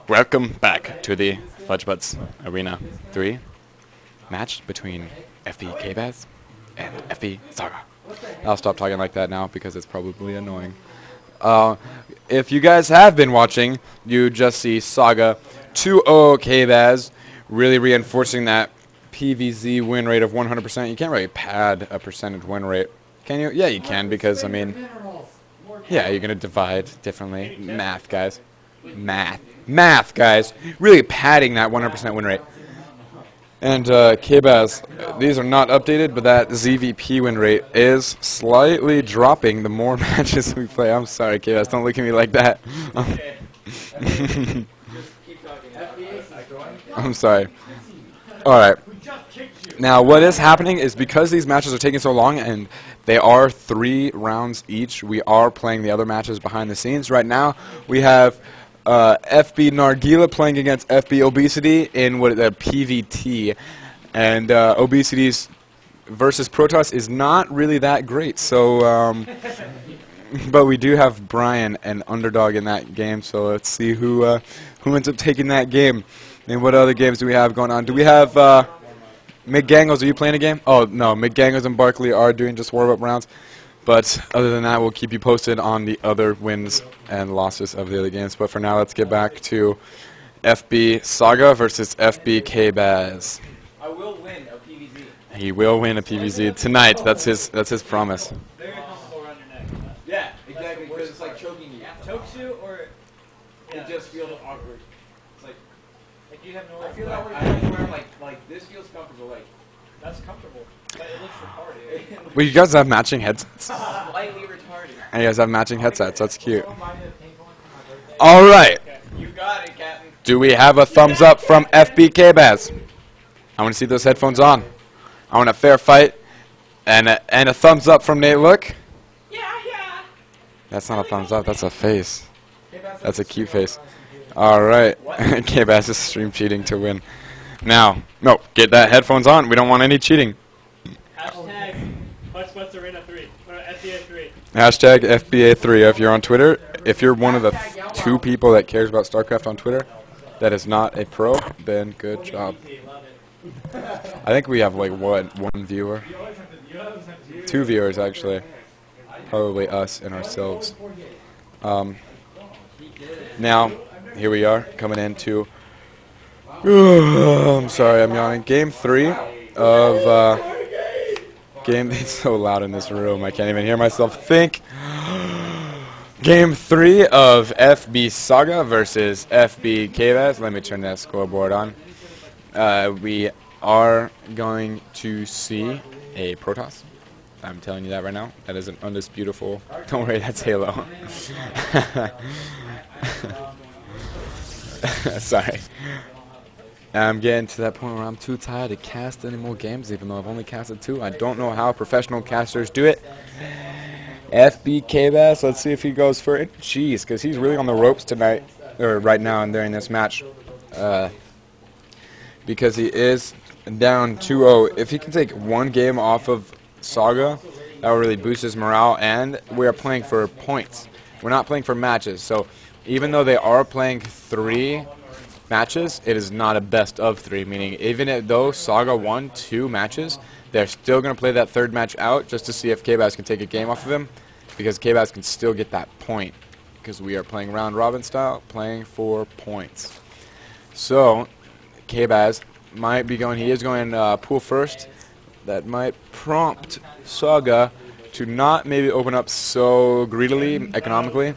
Welcome back to the FudgeButts Arena 3 match between FB K-Baz and FB Saga. I'll stop talking like that now because it's probably annoying. If you guys have been watching, you just see Saga 2-0 K-Baz really reinforcing that PVZ win rate of 100%. You can't really pad a percentage win rate. Can you? Yeah, you can because, I mean, yeah, you're going to divide differently. Math, guys. Math, guys. Really padding that 100% win rate. And K-Baz, these are not updated, but that ZVP win rate is slightly dropping the more matches we play. I'm sorry, K-Baz, don't look at me like that. I'm sorry. Alright. Now, what is happening is because these matches are taking so long and they are 3 rounds each, we are playing the other matches behind the scenes. Right now, we have FB Nargila playing against FB Obesity in what the PVT, and Obesity's versus Protoss is not really that great. So, but we do have Brian, an underdog in that game. So let's see who ends up taking that game. And what other games do we have going on? Do we have McGangles? Are you playing a game? Oh no, McGangles and Barkley are doing just warm-up rounds. But other than that, we'll keep you posted on the other wins and losses of the other games. But for now, let's get back to FB Saga versus FB K-Baz. I will win a PVZ. He will win a PVZ tonight. That's his promise. Very comfortable around your neck. Yeah, exactly, because it's like choking you. Chokes you, or It just feels awkward. It's like you have no. I feel that way like this feels comfortable. Like That's comfortable, but it looks retarded. Well, you guys have matching headsets. slightly retarded. And you guys have matching headsets. That's cute. All right. You got it, Captain. Do we have a thumbs up from FB K-Baz? I want to see those headphones on. I want a fair fight, and a thumbs up from Nate. Look. Yeah. That's not a thumbs up. That's a face. That's a cute face. All right. K-Baz is stream cheating to win. Now, no, get that headphones on. We don't want any cheating. Hashtag FudgeButts Arena 3. Or FBA 3. Hashtag FBA3 if you're on Twitter. If you're one of the 2 people that cares about StarCraft on Twitter that is not a pro, then good job. I think we have like one viewer. 2 viewers actually. Probably us and ourselves. Now, here we are coming into I'm sorry, I'm yawning. Game 3 of it's so loud in this room I can't even hear myself think. Game 3 of FB Saga versus FB K-Baz. Let me turn that scoreboard on. We are going to see a Protoss. I'm telling you that right now. That is an undisputable. Don't worry, that's Halo. Sorry. I'm getting to that point where I'm too tired to cast any more games, even though I've only casted 2. I don't know how professional casters do it. FB K-Baz, let's see if he goes for it. Jeez, because he's really on the ropes tonight, or right now and during this match. Because he is down 2-0. If he can take 1 game off of Saga, that will really boost his morale, and we are playing for points. We're not playing for matches, so even though they are playing 3 matches, it is not a best of 3, meaning even though Saga won 2 matches, they're still going to play that 3rd match out just to see if K-Baz can take a game off of him, because K-Baz can still get that point, because we are playing round robin style, playing for points. So, K-Baz might be going, he is going pool first. That might prompt Saga to not maybe open up so greedily economically,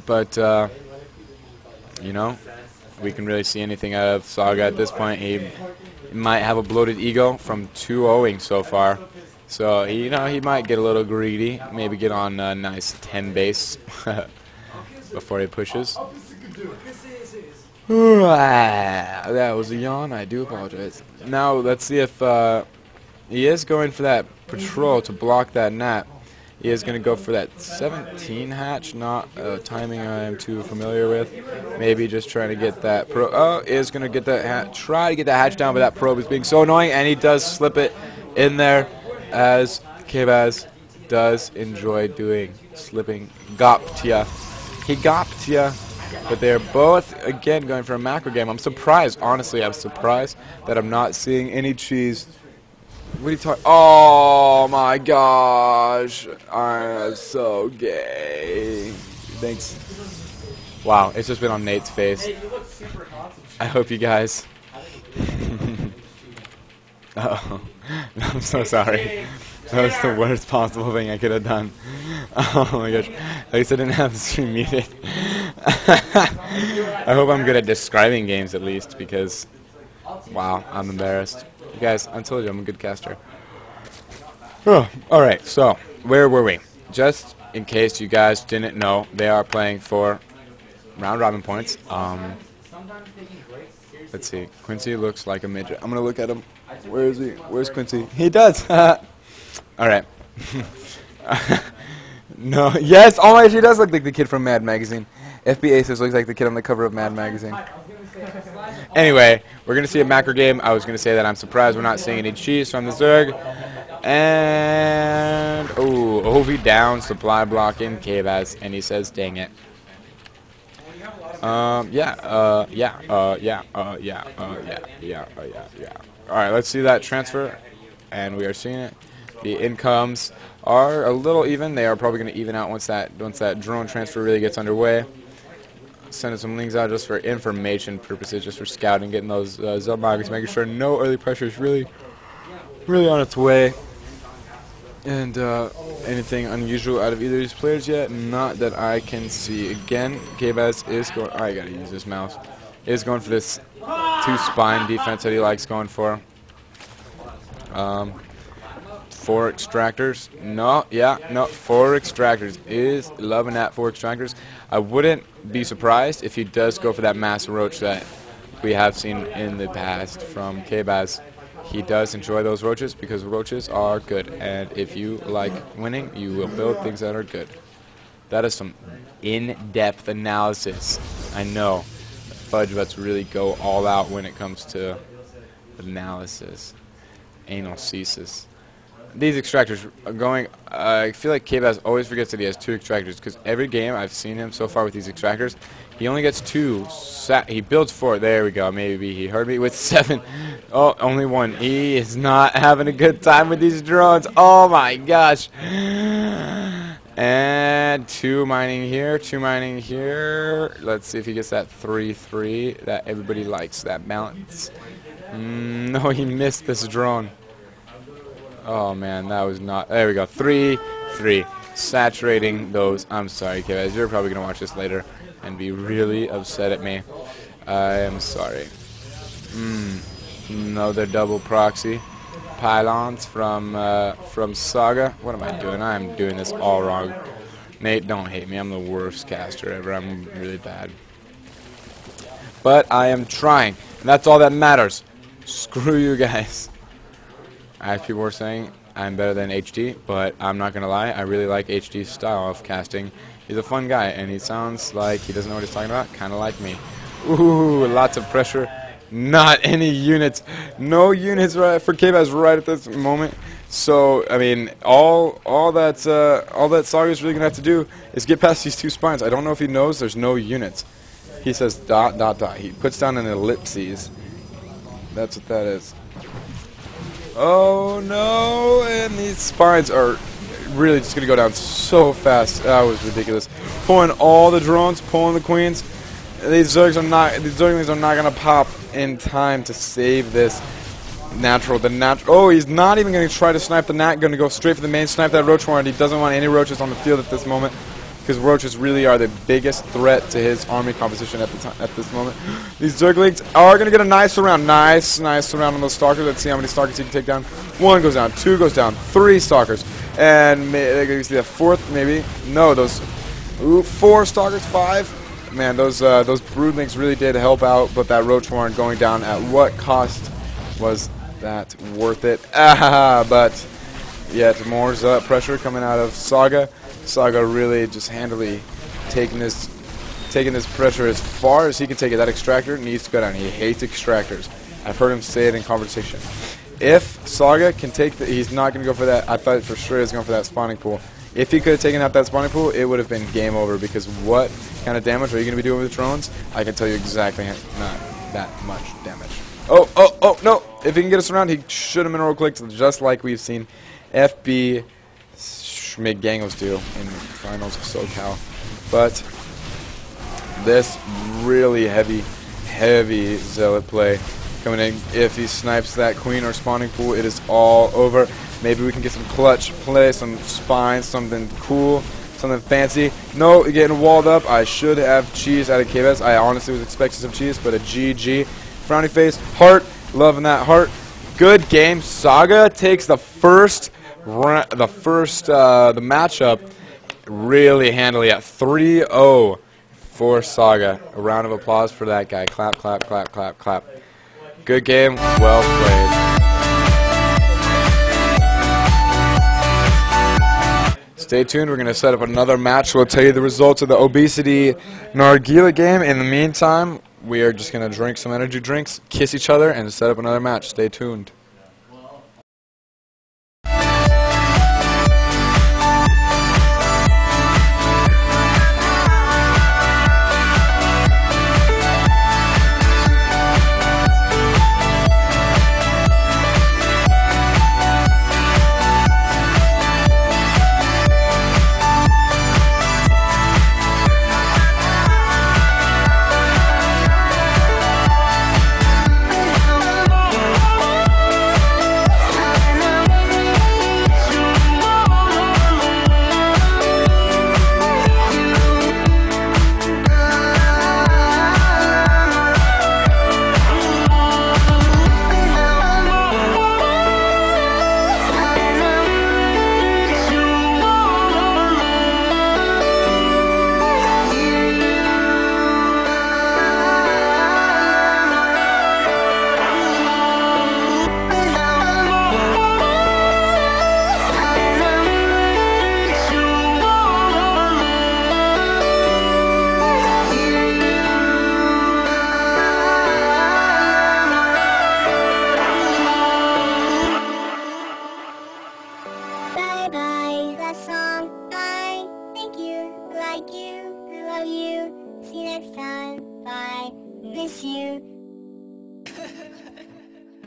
but you know, we can really see anything out of Saga at this point. He might have a bloated ego from 2-0ing so far, so he might get a little greedy, maybe get on a nice 10 base before he pushes. That was a yawn. I do apologize. Now let's see if he is going for that patrol to block that nap. He is going to go for that 17 hatch, not timing I am too familiar with. Maybe just trying to get that probe. Oh, is going to get that try to get that hatch down, but that probe is being so annoying, and he does slip it in there, as K-Baz does enjoy doing. slipping. Gopped ya. He gopped ya. But they're both, again, going for a macro game. I'm surprised. Honestly, I'm surprised that I'm not seeing any cheese. What are you talking? Oh my gosh. I'm so gay. Thanks. Wow, it's just been on Nate's face. I hope you guys. Uh-oh. I'm so sorry. That was the worst possible thing I could have done. Oh my gosh. At least I didn't have the stream muted. I hope I'm good at describing games at least, because wow, I'm embarrassed. You guys, I told you I'm a good caster. Oh, alright, so where were we? Just in case you guys didn't know, they are playing for round robin points. Let's see. Quincy looks like a midget. I'm gonna look at him. Where is he? Where's Quincy? He does. Alright. No. Yes. Oh my, she does look like the kid from Mad Magazine. FB Aces looks like the kid on the cover of Mad Magazine. Anyway, we're gonna see a macro game. I was gonna say that I'm surprised we're not seeing any cheese from the Zerg. And oh, OV down, supply blocking, K-Baz, and he says, "Dang it." Yeah. Alright, let's see that transfer, and we are seeing it. The incomes are a little even. They are probably going to even out once that drone transfer really gets underway. Sending some links out just for information purposes, just for scouting, getting those Zell markets, making sure no early pressure is really on its way. And anything unusual out of either of these players yet? Not that I can see. Again, K-Baz is going. Oh, I gotta use this mouse. Is going for this 2-spine defense that he likes going for. 4 extractors. No, 4 extractors. Is loving that 4 extractors. I wouldn't be surprised if he does go for that mass roach that we have seen in the past from K-Baz. He does enjoy those roaches because roaches are good, and if you like winning, you will build things that are good. That is some in-depth analysis. I know FudgeButts really go all out when it comes to analysis. Analcesis. These extractors are going. I feel like K-Baz always forgets that he has 2 extractors, because every game I've seen him so far with these extractors, he only gets 2. He builds 4. There we go. Maybe he heard me with 7. Oh, only 1. He is not having a good time with these drones. Oh my gosh. And 2 mining here. 2 mining here. Let's see if he gets that 3-3 that everybody likes. That balance. No, he missed this drone. Oh man, that was not. There we go. 3-3. Saturating those. I'm sorry, K-Baz. You're probably gonna watch this later and be really upset at me. I am sorry. Another double proxy. Pylons from Saga. What am I doing? I'm doing this all wrong. Nate, don't hate me. I'm the worst caster ever. I'm really bad. But I am trying, and that's all that matters. Screw you guys. As people were saying, I'm better than HD, but I'm not gonna lie, I really like HD's style of casting. He's a fun guy, and he sounds like he doesn't know what he's talking about, kinda like me. Ooh, lots of pressure. Not any units. No units right for K-Baz right at this moment. So, I mean, all that Saga's really gonna have to do is get past these 2 spines. I don't know if he knows there's no units. He says ... He puts down an ellipses. That's what that is. Oh no, and these spines are really just going to go down so fast. That was ridiculous. Pulling all the drones, pulling the queens. These Zerglings are not going to pop in time to save this natural. Oh, he's not even going to try to snipe the Nat, going to go straight for the main, snipe that Roach Warren. He doesn't want any roaches on the field at this moment, because roaches really are the biggest threat to his army composition at this moment. These Zerglings are going to get a nice surround. Nice surround on those Stalkers. Let's see how many Stalkers he can take down. 1 goes down, 2 goes down, 3 Stalkers. And you see the 4th, maybe. No, those 4 Stalkers, 5. Man, those Broodlings really did help out, but that Roach Warren going down, at what cost was that worth it? But yet more pressure coming out of Saga. Saga really just handily taking this pressure as far as he can take it. That extractor needs to go down. He hates extractors. I've heard him say it in conversation. If Saga can take he's not going to go for that. I thought for sure he was going for that spawning pool. If he could have taken out that spawning pool, it would have been game over, because what kind of damage are you going to be doing with drones? I can tell you exactly not that much damage. Oh, no! If he can get us around, he should have been roll-clicked, just like we've seen FB McGangles do in finals of SoCal. But this really heavy zealot play coming in. If he snipes that queen or spawning pool, it is all over. Maybe we can get some clutch play, some spines, something cool, something fancy. No, getting walled up. I should have cheese out of KBS. I honestly was expecting some cheese, but a GG. Frowny face, heart, loving that heart. Good game. Saga takes the matchup really handily at 3-0 for Saga. A round of applause for that guy. Clap, clap, clap, clap, clap. Good game. Well played. Stay tuned. We're going to set up another match. We'll tell you the results of the obesity nargila game. In the meantime, we are just going to drink some energy drinks, kiss each other, and set up another match. Stay tuned. Bye-bye, last song. Bye. Thank you. Like you. I love you. See you next time. Bye. Miss you.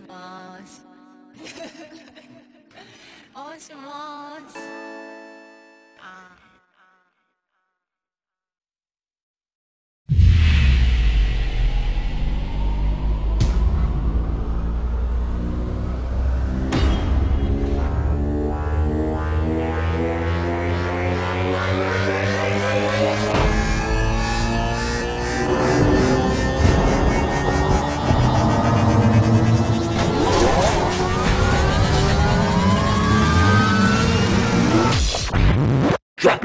Moss. Awesome, Moss. Drop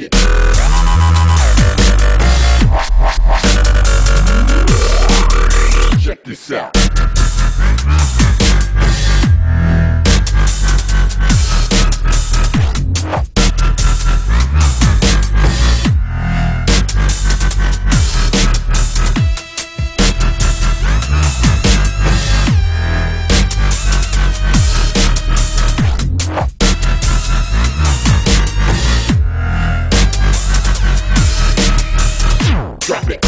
it. Check this out. Drop it.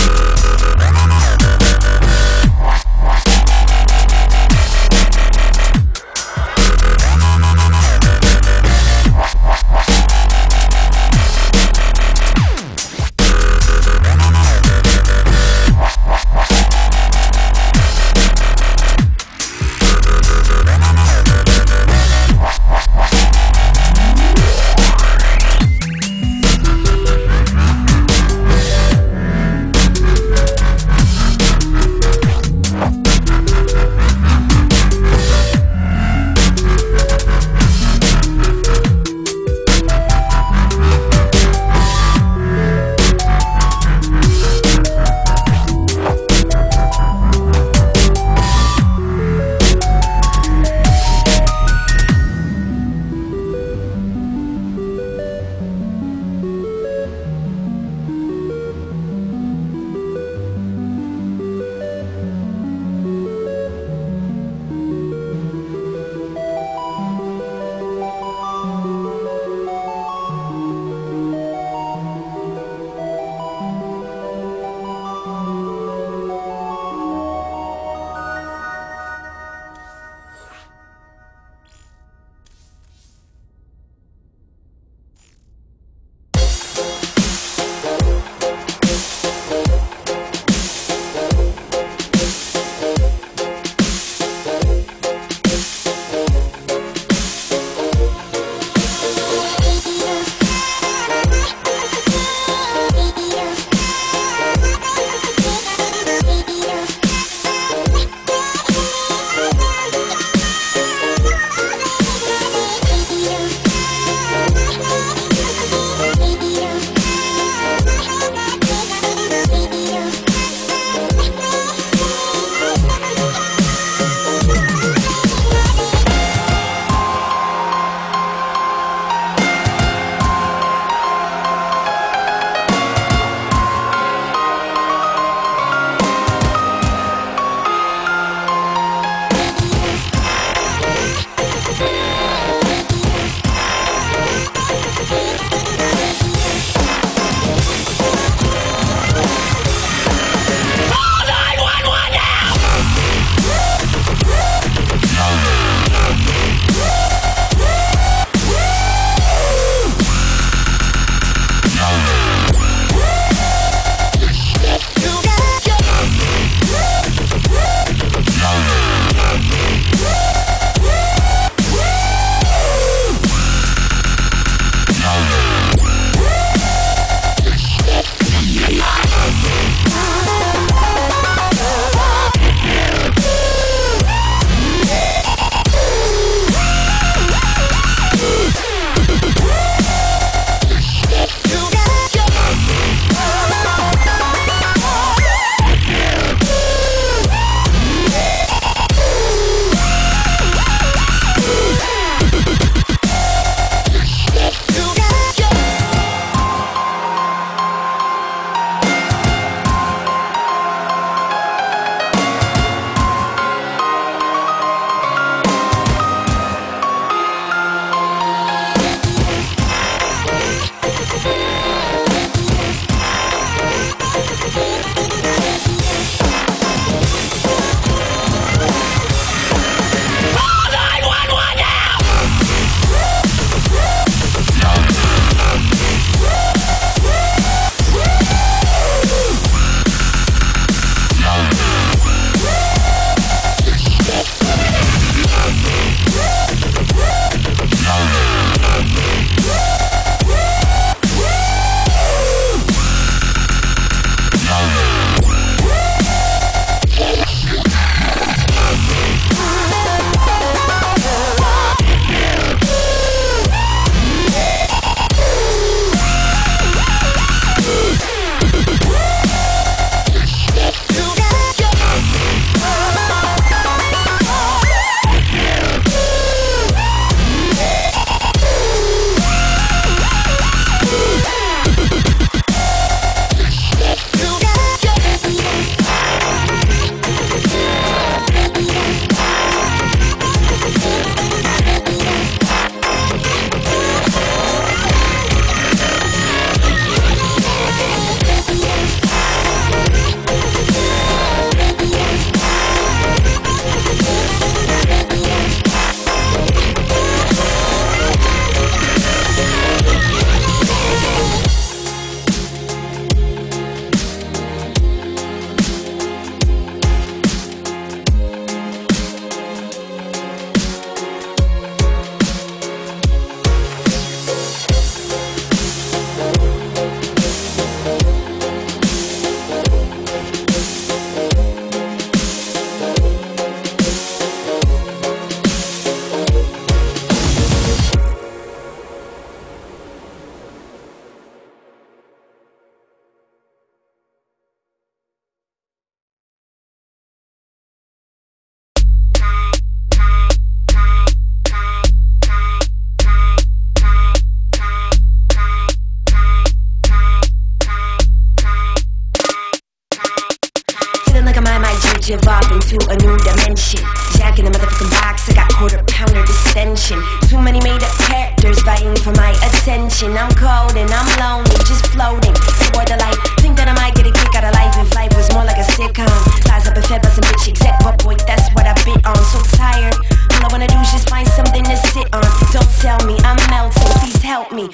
ocean. I'm cold and I'm lonely, just floating toward the light. Think that I might get a kick out of life if life was more like a sitcom. Lies up and fed by some bitch exec, but boy, that's what I've been on. So tired, all I wanna do is just find something to sit on. Don't tell me I'm melting, please help me.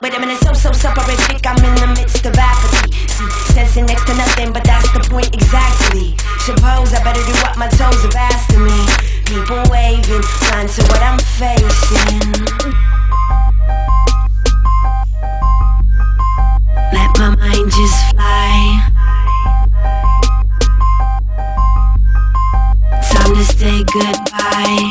Wait a minute, so soporific, I'm in the midst of apathy. See, sensing next to nothing, but that's the point exactly. Suppose I better do what my toes have asked of me. People waving, blind to what I'm facing. Let my mind just fly. Time to say goodbye.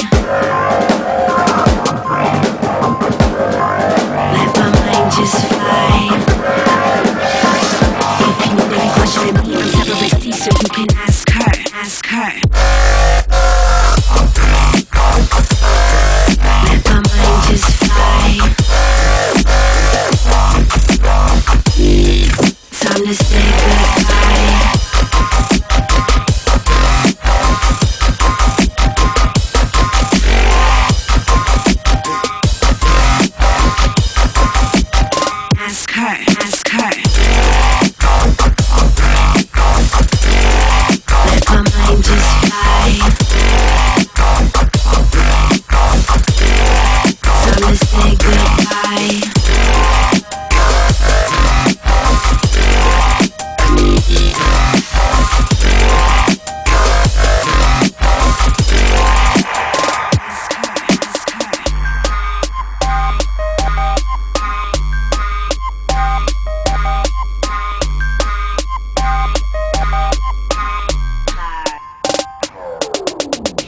Let my mind just fly. If you need any question of me, I'm separate, so you can ask her, ask her. Let my mind just fly. Time to say goodbye. Ask her, ask her. Let my mind just fly. Time to say goodbye.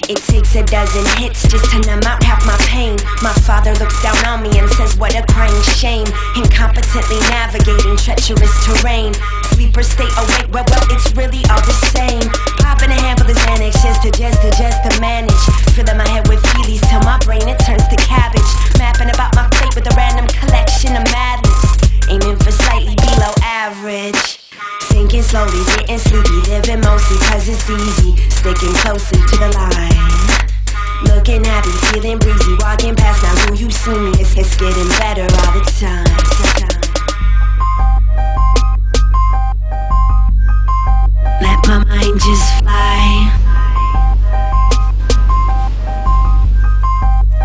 It takes a dozen hits just to numb out half my pain. My father looks down on me and says what a crying shame. Incompetently navigating treacherous terrain. Sleep or stay awake, well, it's really all the same. Popping a handful of Xanax just to manage. Filling my head with feelies till my brain it turns to cabbage. Mapping about my fate with a random collection of madness. Aiming for slightly below average. Sinking slowly, getting sleepy, living mostly cause it's easy. Sticking closely to the line. Looking happy, feeling breezy, walking past now who you see me. It's getting better all the time. Let my mind just fly.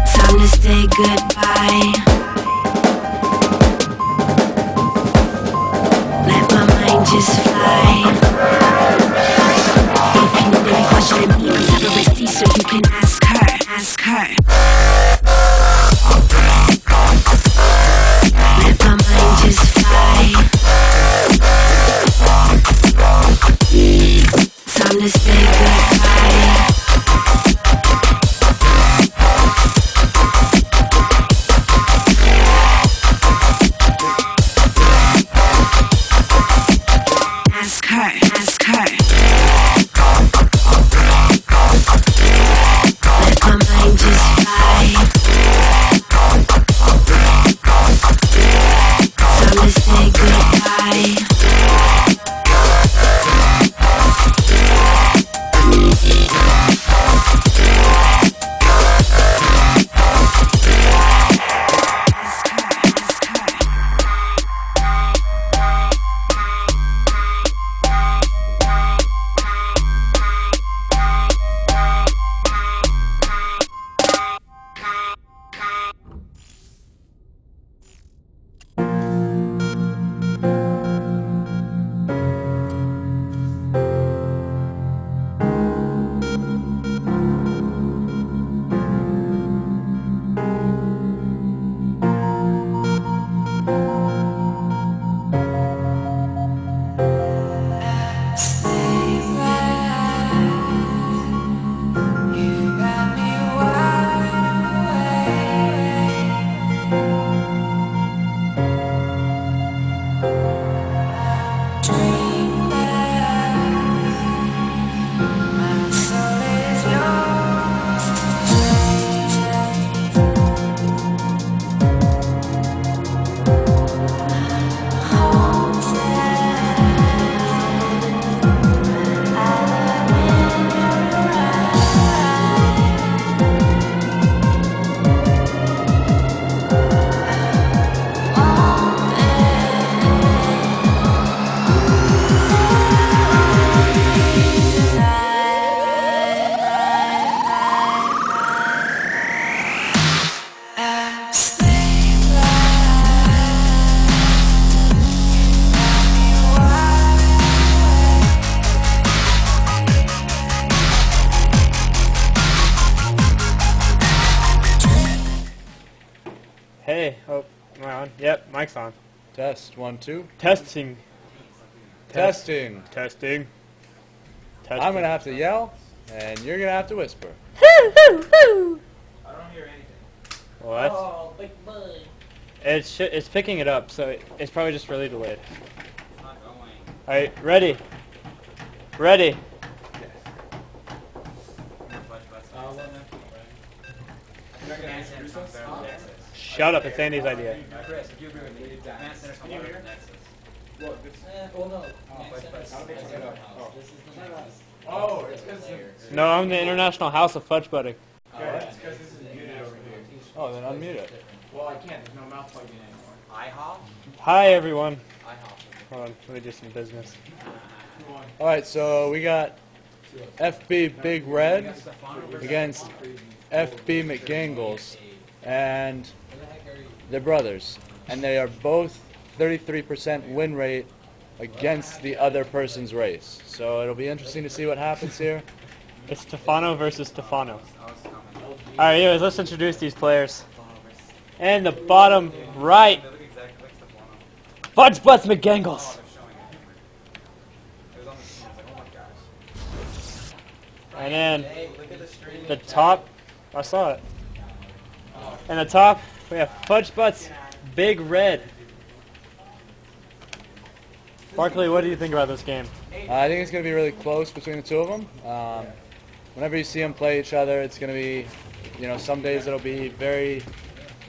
Time to say goodbye. Let my mind just fly. If you need any question of me, I'm separate, so you can ask her, ask her. Let my mind just fly. Time to say goodbye. Am I on? Yep, mic's on. Test 1 2. Testing. Testing. Testing. I'm gonna have to yell, and you're gonna have to whisper. I don't hear anything. What? Oh, big boy. It's picking it up, so it's probably just really delayed. It's not going. All right, ready. Ready. Shut up! It's Andy's idea. Chris, if you agree with me, Command Center comes out of Nexus. Well, no. This is the Nexus. Oh, it's because No, I'm the International House of FudgeButting. it's because this is muted over here. Oh, then unmute it. Well, I can't. There's no mouth plug in anymore. IHOP? Hi everyone. IHOP. Hold on, let me do some business. All right, so we got FB Big Red against FB McGangles, and they're brothers, and they are both 33% win rate against the other person's race. So it'll be interesting to see what happens here. It's Stefano versus Stefano. Alright, anyways, let's introduce these players. And the bottom right, FudgeButts McGangles. And then the top, I saw it. And the top, we have FudgeButts Big Red. Barkley, what do you think about this game? I think it's going to be really close between the two of them. Whenever you see them play each other, it's going to be, some days it'll be very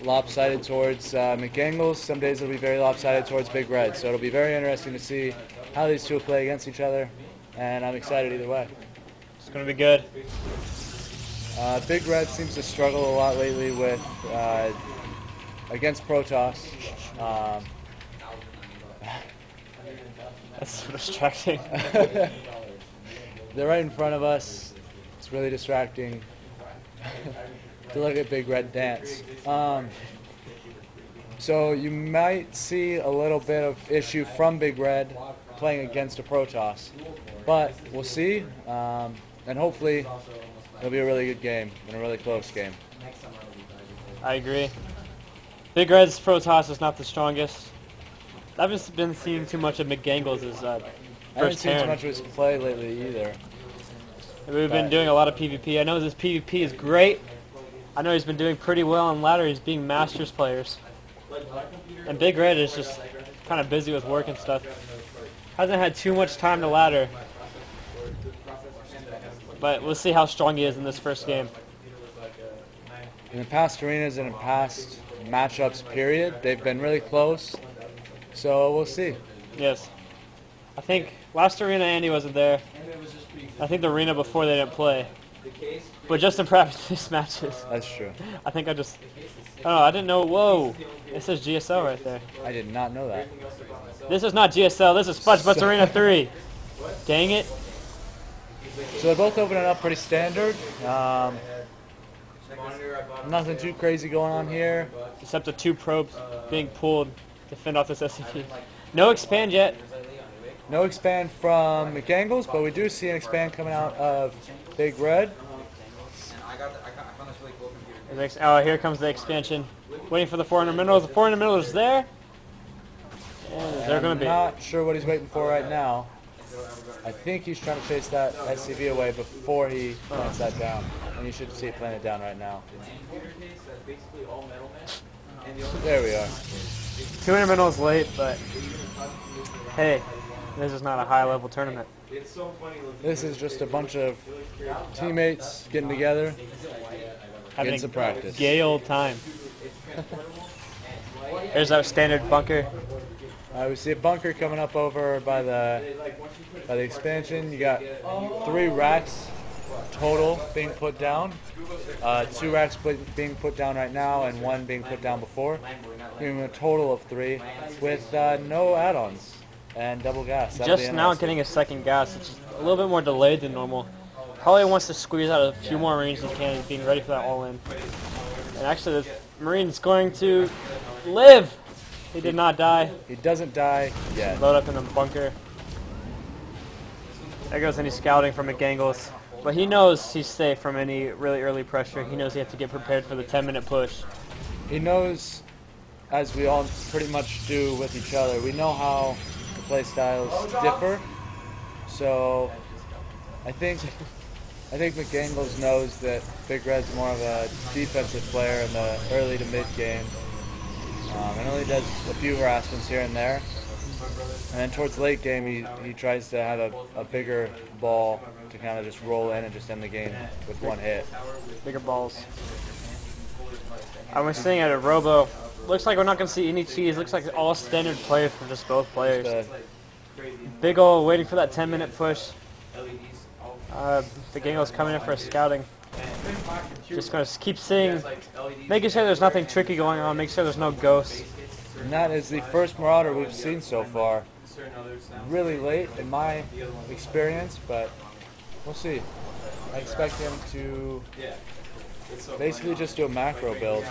lopsided towards McGangles, some days it'll be very lopsided towards Big Red. So it'll be very interesting to see how these two play against each other, and I'm excited either way. It's going to be good. Big Red seems to struggle a lot lately with against Protoss. That's so distracting. They're right in front of us. It's really distracting to look at Big Red dance. So you might see a little bit of issue from Big Red playing against a Protoss, but we'll see. And hopefully it'll be a really good game and a really close game. I agree. Big Red's Protoss is not the strongest. I haven't been seeing too much of McGangles' I haven't first seen too turn. much of his play lately either. We've been doing a lot of PvP. I know his PvP is great. I know he's been doing pretty well on ladder. He's being Masters players. And Big Red is just kind of busy with work and stuff. Hasn't had too much time to ladder. But we'll see how strong he is in this first game. In the past arenas and in past matchups, period, they've been really close. So we'll see. Yes. I think last arena Andy wasn't there. I think the arena before they didn't play. But just in practice matches. That's true. I think I just... Oh, I didn't know... Whoa. It says GSL right there. I did not know that. This is not GSL. This is FudgeButts Arena 3. Dang it. So they're both opening up pretty standard. Nothing too crazy going on here. Except the 2 probes being pulled to fend off this SCP. No expand yet. No expand from McGangles, but we do see an expand coming out of Big Red. Oh, here comes the expansion. Waiting for the 400 minerals. The 400 minerals is there. And is there going to be? I'm not sure what he's waiting for right now. I think he's trying to chase that SCV away before he plants that down. And you should see it planted down right now. There we are. 200 minerals late, but hey, this is not a high-level tournament. This is just a bunch of teammates getting together, Having getting some practice. Gay old time. There's our standard bunker. We see a bunker coming up over by the expansion. You got 3 racks total being put down. 2 racks being put down right now, and 1 being put down before. Giving a total of 3 with no add-ons and double gas. That'll Just be now interesting. getting a second gas. It's a little bit more delayed than normal. Probably wants to squeeze out a few more Marines than he can, being ready for that all-in. And actually, the Marine's going to live. He did not die. He doesn't die yet. Load up in the bunker. There goes any scouting from McGangles. But he knows he's safe from any really early pressure. He knows he has to get prepared for the 10-minute push. He knows as we all pretty much do with each other, we know how the play styles differ. So I think McGangles knows that Big Red's more of a defensive player in the early to mid game. And only does a few harassments here and there. And then towards late game, he tries to have a bigger ball to kind of just roll in and just end the game with one hit. Bigger balls. I was sitting at a robo. Looks like we're not going to see any cheese. Looks like all standard play for just both players. Big ol' waiting for that 10-minute push. The Gangle's coming in for a scouting. Just going to keep seeing, making sure there's nothing tricky going on, make sure there's no ghosts. And that is the first Marauder we've seen so far. Really late in my experience, but we'll see. I expect him to basically just do a macro build.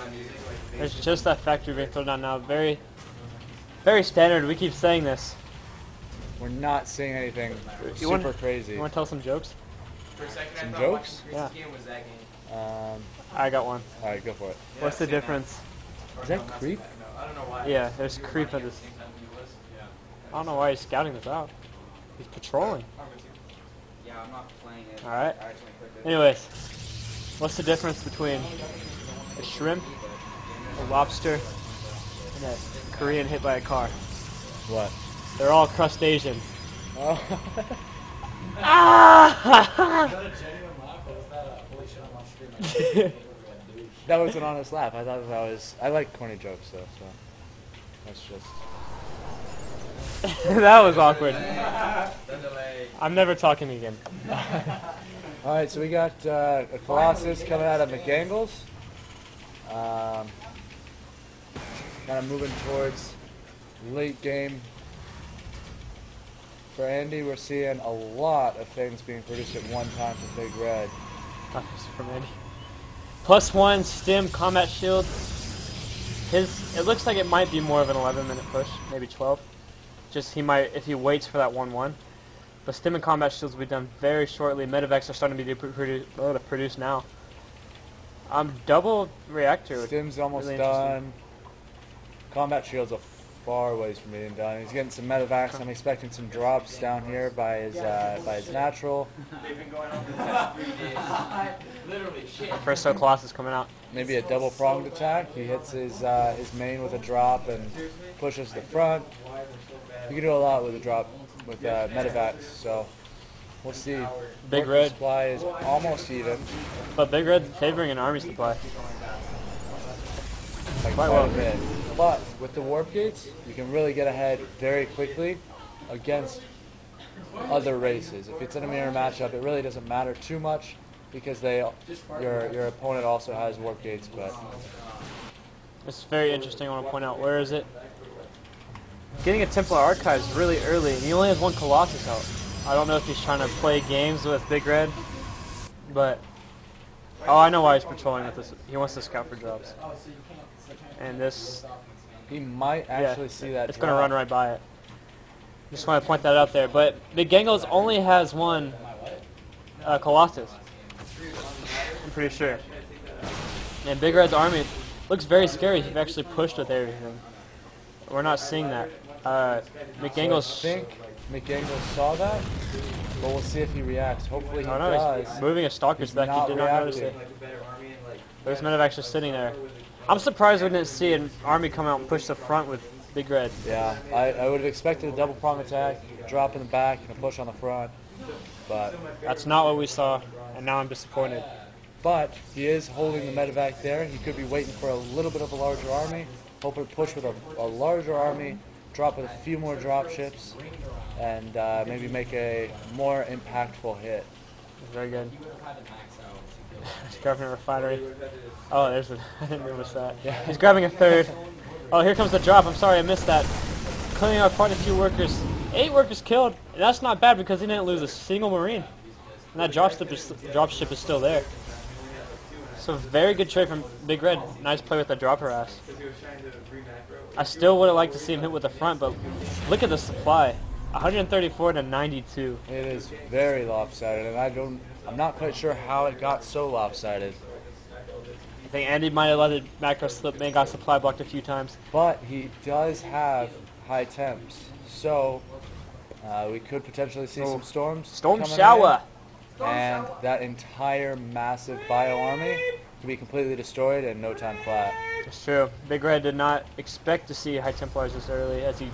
There's just that factory being thrown down now. Very, very standard. We keep saying this. We're not seeing anything super crazy. You want to tell some jokes? Some jokes? Yeah. I got one. Alright, go for it. What's the difference? Is that creep? Yeah, there's creep in this. I don't know why he's scouting this out. He's patrolling. Yeah, I'm not playing it. Alright. Anyways, what's the difference between a shrimp, a lobster, and a Korean hit by a car? What? They're all crustaceans. Oh. That was an honest laugh. I thought that was. I like corny jokes though, so that's just. That was awkward. I'm never talking again. All right, so we got a Colossus coming out of McGangles. Kind of moving towards late game. For Andy, we're seeing a lot of things being produced at one time for Big Red. From Andy. +1 stim combat shield. It looks like it might be more of an 11-minute push, maybe 12. Just he might if he waits for that 1-1. But stim and combat shields will be done very shortly. Medivacs are starting to be produced now. Double reactor. Stim's almost really done. Combat shields are far ways from being done. He's getting some medevacs. I'm expecting some drops down here by his natural. They've been going on for the past 3 days. Literally shit. First Colossus coming out. Maybe a double pronged attack. He hits his main with a drop and pushes the front. You can do a lot with a drop with medevacs. So we'll see. Big Warp Red supply is almost even. But Big Red favoring an army supply. Like Quite quite well. a bit. But with the warp gates, you can really get ahead very quickly against other races. If it's in a mirror matchup, it really doesn't matter too much because your opponent also has warp gates. But it's very interesting. I want to point out, where is it? Getting a Templar Archives really early, and he only has one Colossus out. I don't know if he's trying to play games with Big Red, but oh, I know why he's patrolling with this. He wants to scout for drops. And this, he might actually see that. It's going to run right by it. Just want to point that out there. But Big Gangles only has one Colossus. I'm pretty sure. And Big Red's army looks very scary. He's actually pushed with everything. We're not seeing that. McGangles. So I think McGangles saw that, but we'll see if he reacts. Hopefully he does. He's moving his stalkers back. He did not notice it. There's men actually sitting there. I'm surprised we didn't see an army come out and push the front with Big Red. Yeah, I would have expected a double prong attack, drop in the back, and a push on the front. But that's not what we saw, and now I'm disappointed. But he is holding the medevac there. He could be waiting for a little bit of a larger army. Hoping to push with a larger army, drop with a few more drop ships, and maybe make a more impactful hit. Very good. Government refinery. Oh, there's a. I didn't notice that. Yeah. He's grabbing a third. Oh, here comes the drop. I'm sorry, I missed that. Cleaning out quite a few workers. 8 workers killed. And that's not bad because he didn't lose a single Marine. And that drop ship is still there. So very good trade from Big Red. Nice play with the drop harass. I still would have liked to see him hit with the front, but look at the supply. 134 to 92. It is very lopsided, and I'm not quite sure how it got so lopsided. I think Andy might have let the macro slip. Man got supply blocked a few times. But he does have high temps, so we could potentially see some storms. Storm shower. And that entire massive bio army to be completely destroyed in no time flat. It's true. Big Red did not expect to see High Templars this early, as he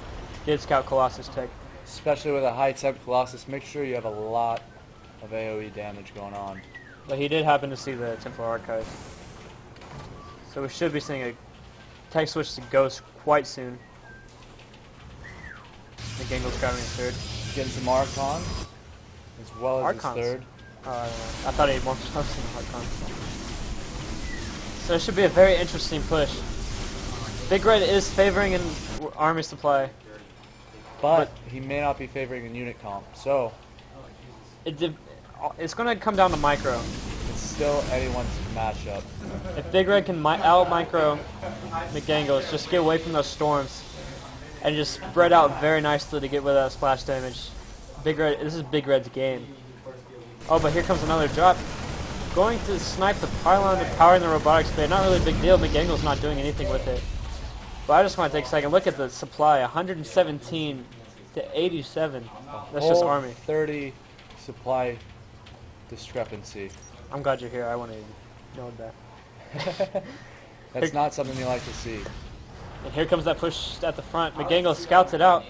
did scout Colossus tech. Especially with a high temp Colossus, make sure you have a lot of AoE damage going on. But he did happen to see the Templar Archive. So we should be seeing a tech switch to Ghost quite soon. The Gangle's grabbing his third. Getting some Archon, as well as Archons. his third. I thought he had more stuff in Archon. So it should be a very interesting push. Big Red is favoring an army supply. But he may not be favoring a unit comp, so it's going to come down to micro. It's still anyone's matchup. If Big Red can out micro McGangles, just get away from those storms and just spread out very nicely to get rid of that splash damage. Big Red, this is Big Red's game. Oh, but here comes another drop. Going to snipe the pylon to powering the robotics bay. Not really a big deal. McGangle's not doing anything with it. But I just want to take a second. Look at the supply. 117 to 87. That's just army. 30 supply discrepancy. I'm glad you're here. I want to know that. That's not something you like to see. And here comes that push at the front. McGangle scouts it out.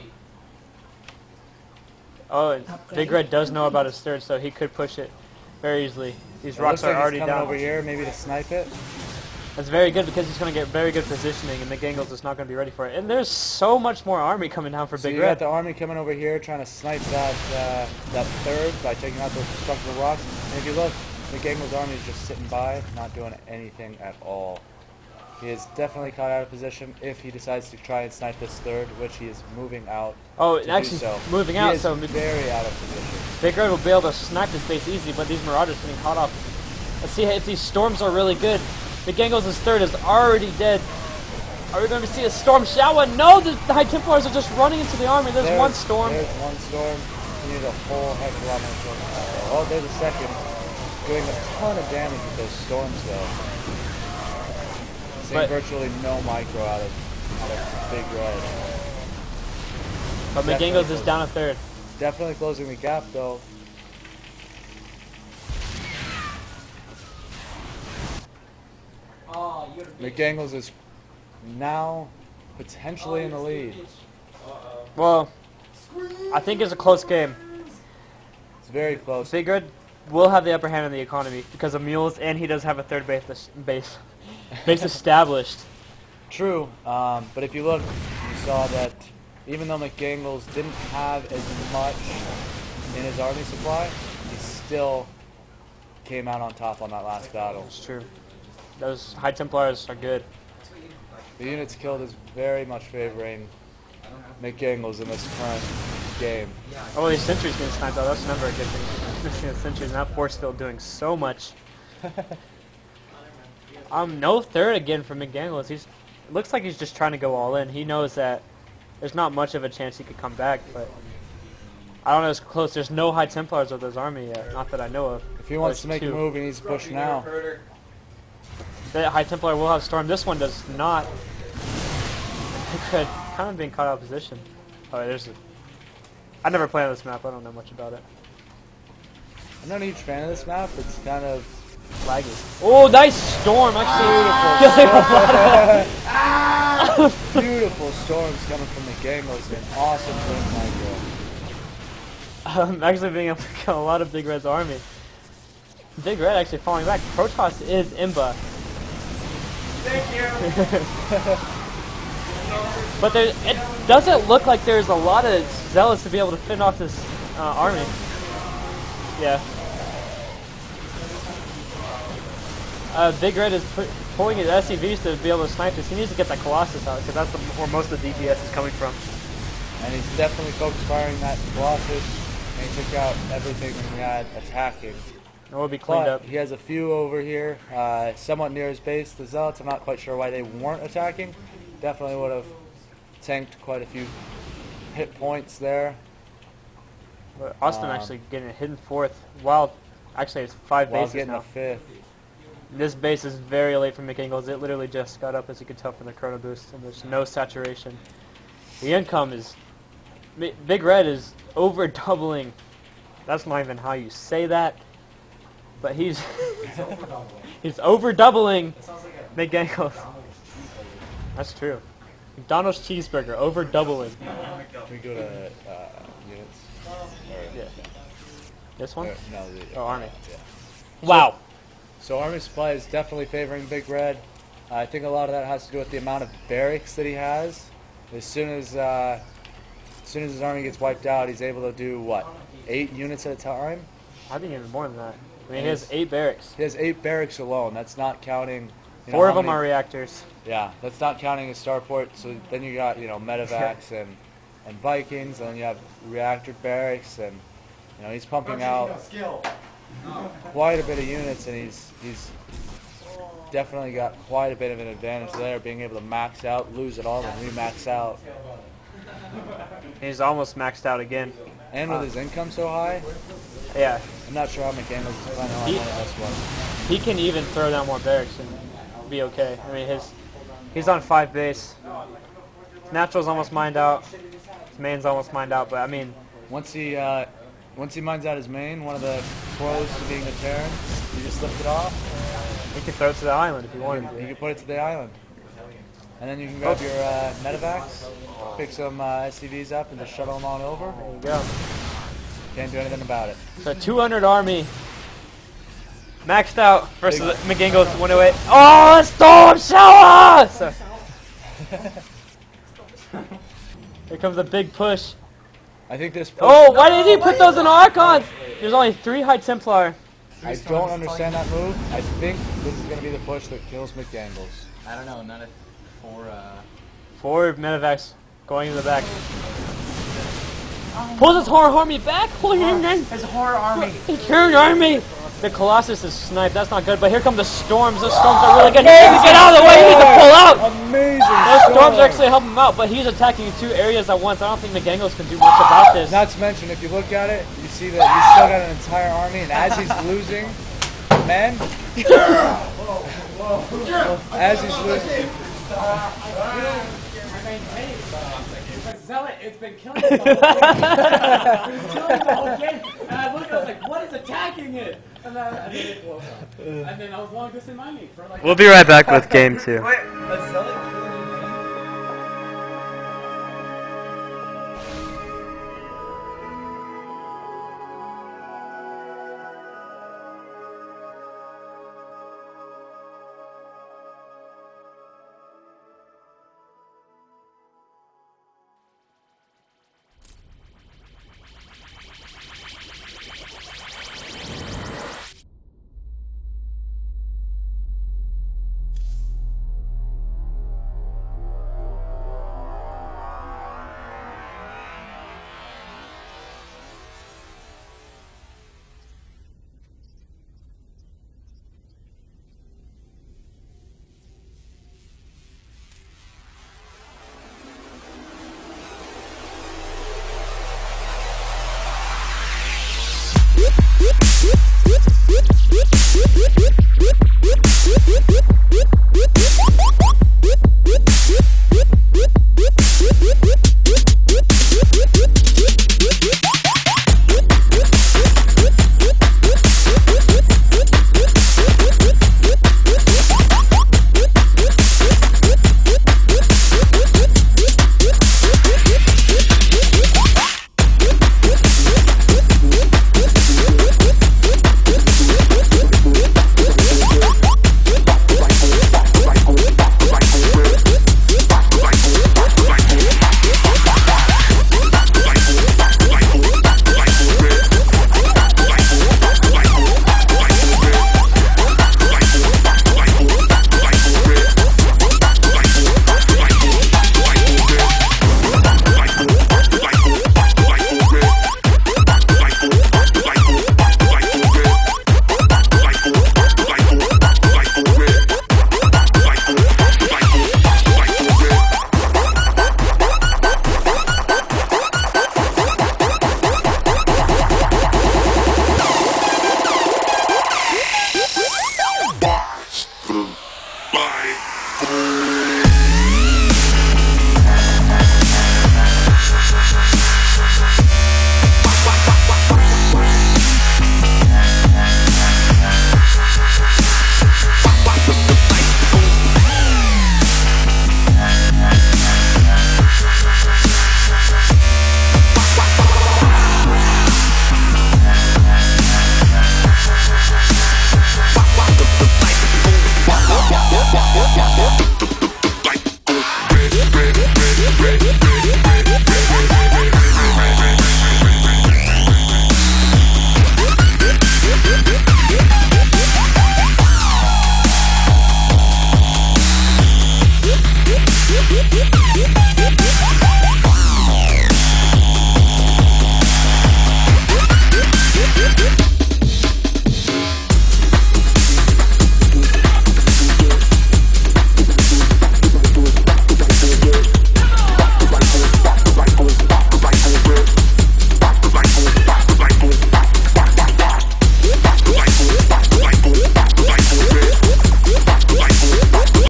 Oh, and Big Red does know about his third, so he could push it very easily. These rocks are already down. Over here, maybe to snipe it. That's very good because he's going to get very good positioning, and McGangles is not going to be ready for it. And there's so much more army coming down for Big you Red. got the army coming over here trying to snipe that that third by taking out those destructible rocks. And if you look, McGangle's army is just sitting by, not doing anything at all. He is definitely caught out of position if he decides to try and snipe this third, which he is moving out. Oh, to actually do so. moving out, he is so very out of position. Big Red will be able to snipe this base easy, but these Marauders getting caught off. Let's see if these storms are really good. McGangles' third is already dead. Are we going to see a storm shower? No, the High Templars are just running into the army. There's one storm. There's one storm. You need a whole heck of a lot more storms. Oh, there's a second. Doing a ton of damage with those storms, though. Seeing virtually no micro out of Big Red. But McGangles is down a third. Definitely closing the gap, though. McGangles is now potentially in the lead. Well, I think it's a close game. It's very close. Big Red will have the upper hand in the economy because of mules, and he does have a third base established. True, but if you look, you saw that even though McGangles didn't have as much in his army supply, he still came out on top on that last battle. It's true. Those High Templars are good. The units killed is very much favoring McGangles in this current game. Oh, these sentries getting sniped out. That's never a good thing. Sentries, now Force Field doing so much. No third again for McGangles. It looks like he's just trying to go all in. He knows that there's not much of a chance he could come back, but I don't know. It's close. There's no High Templars of his army yet, not that I know of. If he wants to make a move, he needs to push now. The High Templar will have Storm. This one does not. Good. Kind of being caught out of position. Oh, there's a... I never played on this map. I don't know much about it. I'm not a huge fan of this map. It's kind of laggy. Oh, nice Storm! Beautiful. Beautiful storms coming from the McGangles. An awesome win micro. I'm actually being able to kill a lot of Big Red's army. Big Red actually falling back. Protoss is Imba. Thank you. But it doesn't look like there's a lot of zealots to be able to fend off this army. Yeah. Big Red is pulling his SCVs to be able to snipe this. He needs to get that Colossus out because that's where most of the DPS is coming from. And he's definitely focused firing that Colossus, and he took out everything he had attacking. It will be cleaned up. He has a few over here, somewhat near his base. The Zealots, I'm not quite sure why they weren't attacking. Definitely would have tanked quite a few hit points there. But Austin actually getting a hidden fourth, while actually it's 5 bases getting now. a fifth. This base is very late from McIngles. It literally just got up, as you can tell from the chrono boost, and there's no saturation. The income is... Big Red is over doubling. That's not even how you say that. But he's... he's over doubling McIngles. That's true. McDonald's cheeseburger, over doubling. Can we go to units? Yeah. This one? No, Army. Yeah. Wow. So Army Supply is definitely favoring Big Red. I think a lot of that has to do with the amount of barracks that he has. As soon as his army gets wiped out, he's able to do what, 8 units at a time? I think even more than that. I mean, he has 8 barracks. He has 8 barracks alone. That's not counting. 4 of them are reactors. Yeah, that's not counting his starport. So then you got medevacs and Vikings, and then you have reactor barracks, and he's pumping out quite a bit of units, and he's definitely got quite a bit of an advantage there, being able to max out, lose it all, and re-max out. He's almost maxed out again. And with his income so high, yeah, I'm not sure how McDaniels is planning on winning this one. He can even throw down more barracks and be okay. I mean, he's on 5 base. His natural's almost mined out. His main's almost mined out, but I mean, once he mines out his main, one of the pros to being a Terran, you just lift it off. He can throw it to the island if you wanted to. You can put it to the island. And then you can grab your medevacs, pick some SCVs up, and just shuttle them on over. There you go. Can't do anything about it. So 200 army. Maxed out versus McGingles 108. Oh, storm shower! So, here comes a big push. I think this push... Oh, why did he put those in Archons? There's only 3 High Templar. I don't understand that move. I think this is going to be the push that kills McDaniels. I don't know, none of 4 medevacs going to the back. Pulls his horror army back. His horror army. His horror army. The Colossus is sniped. That's not good. But here come the storms. Those storms are really good. He needs to get out of the way. He needs to pull out. Amazing. Those storms are actually helping him out. But he's attacking 2 areas at once. I don't think McGangles can do much about this. Not to mention, if you look at it, you see that he's still got an entire army, and as he's losing men, as he's losing. Zealot, it's been killing the whole game. And I looked, I was like, what is attacking it? And then it blew up. And then I was long distance mining for like... We'll be right back with game 2. Wait,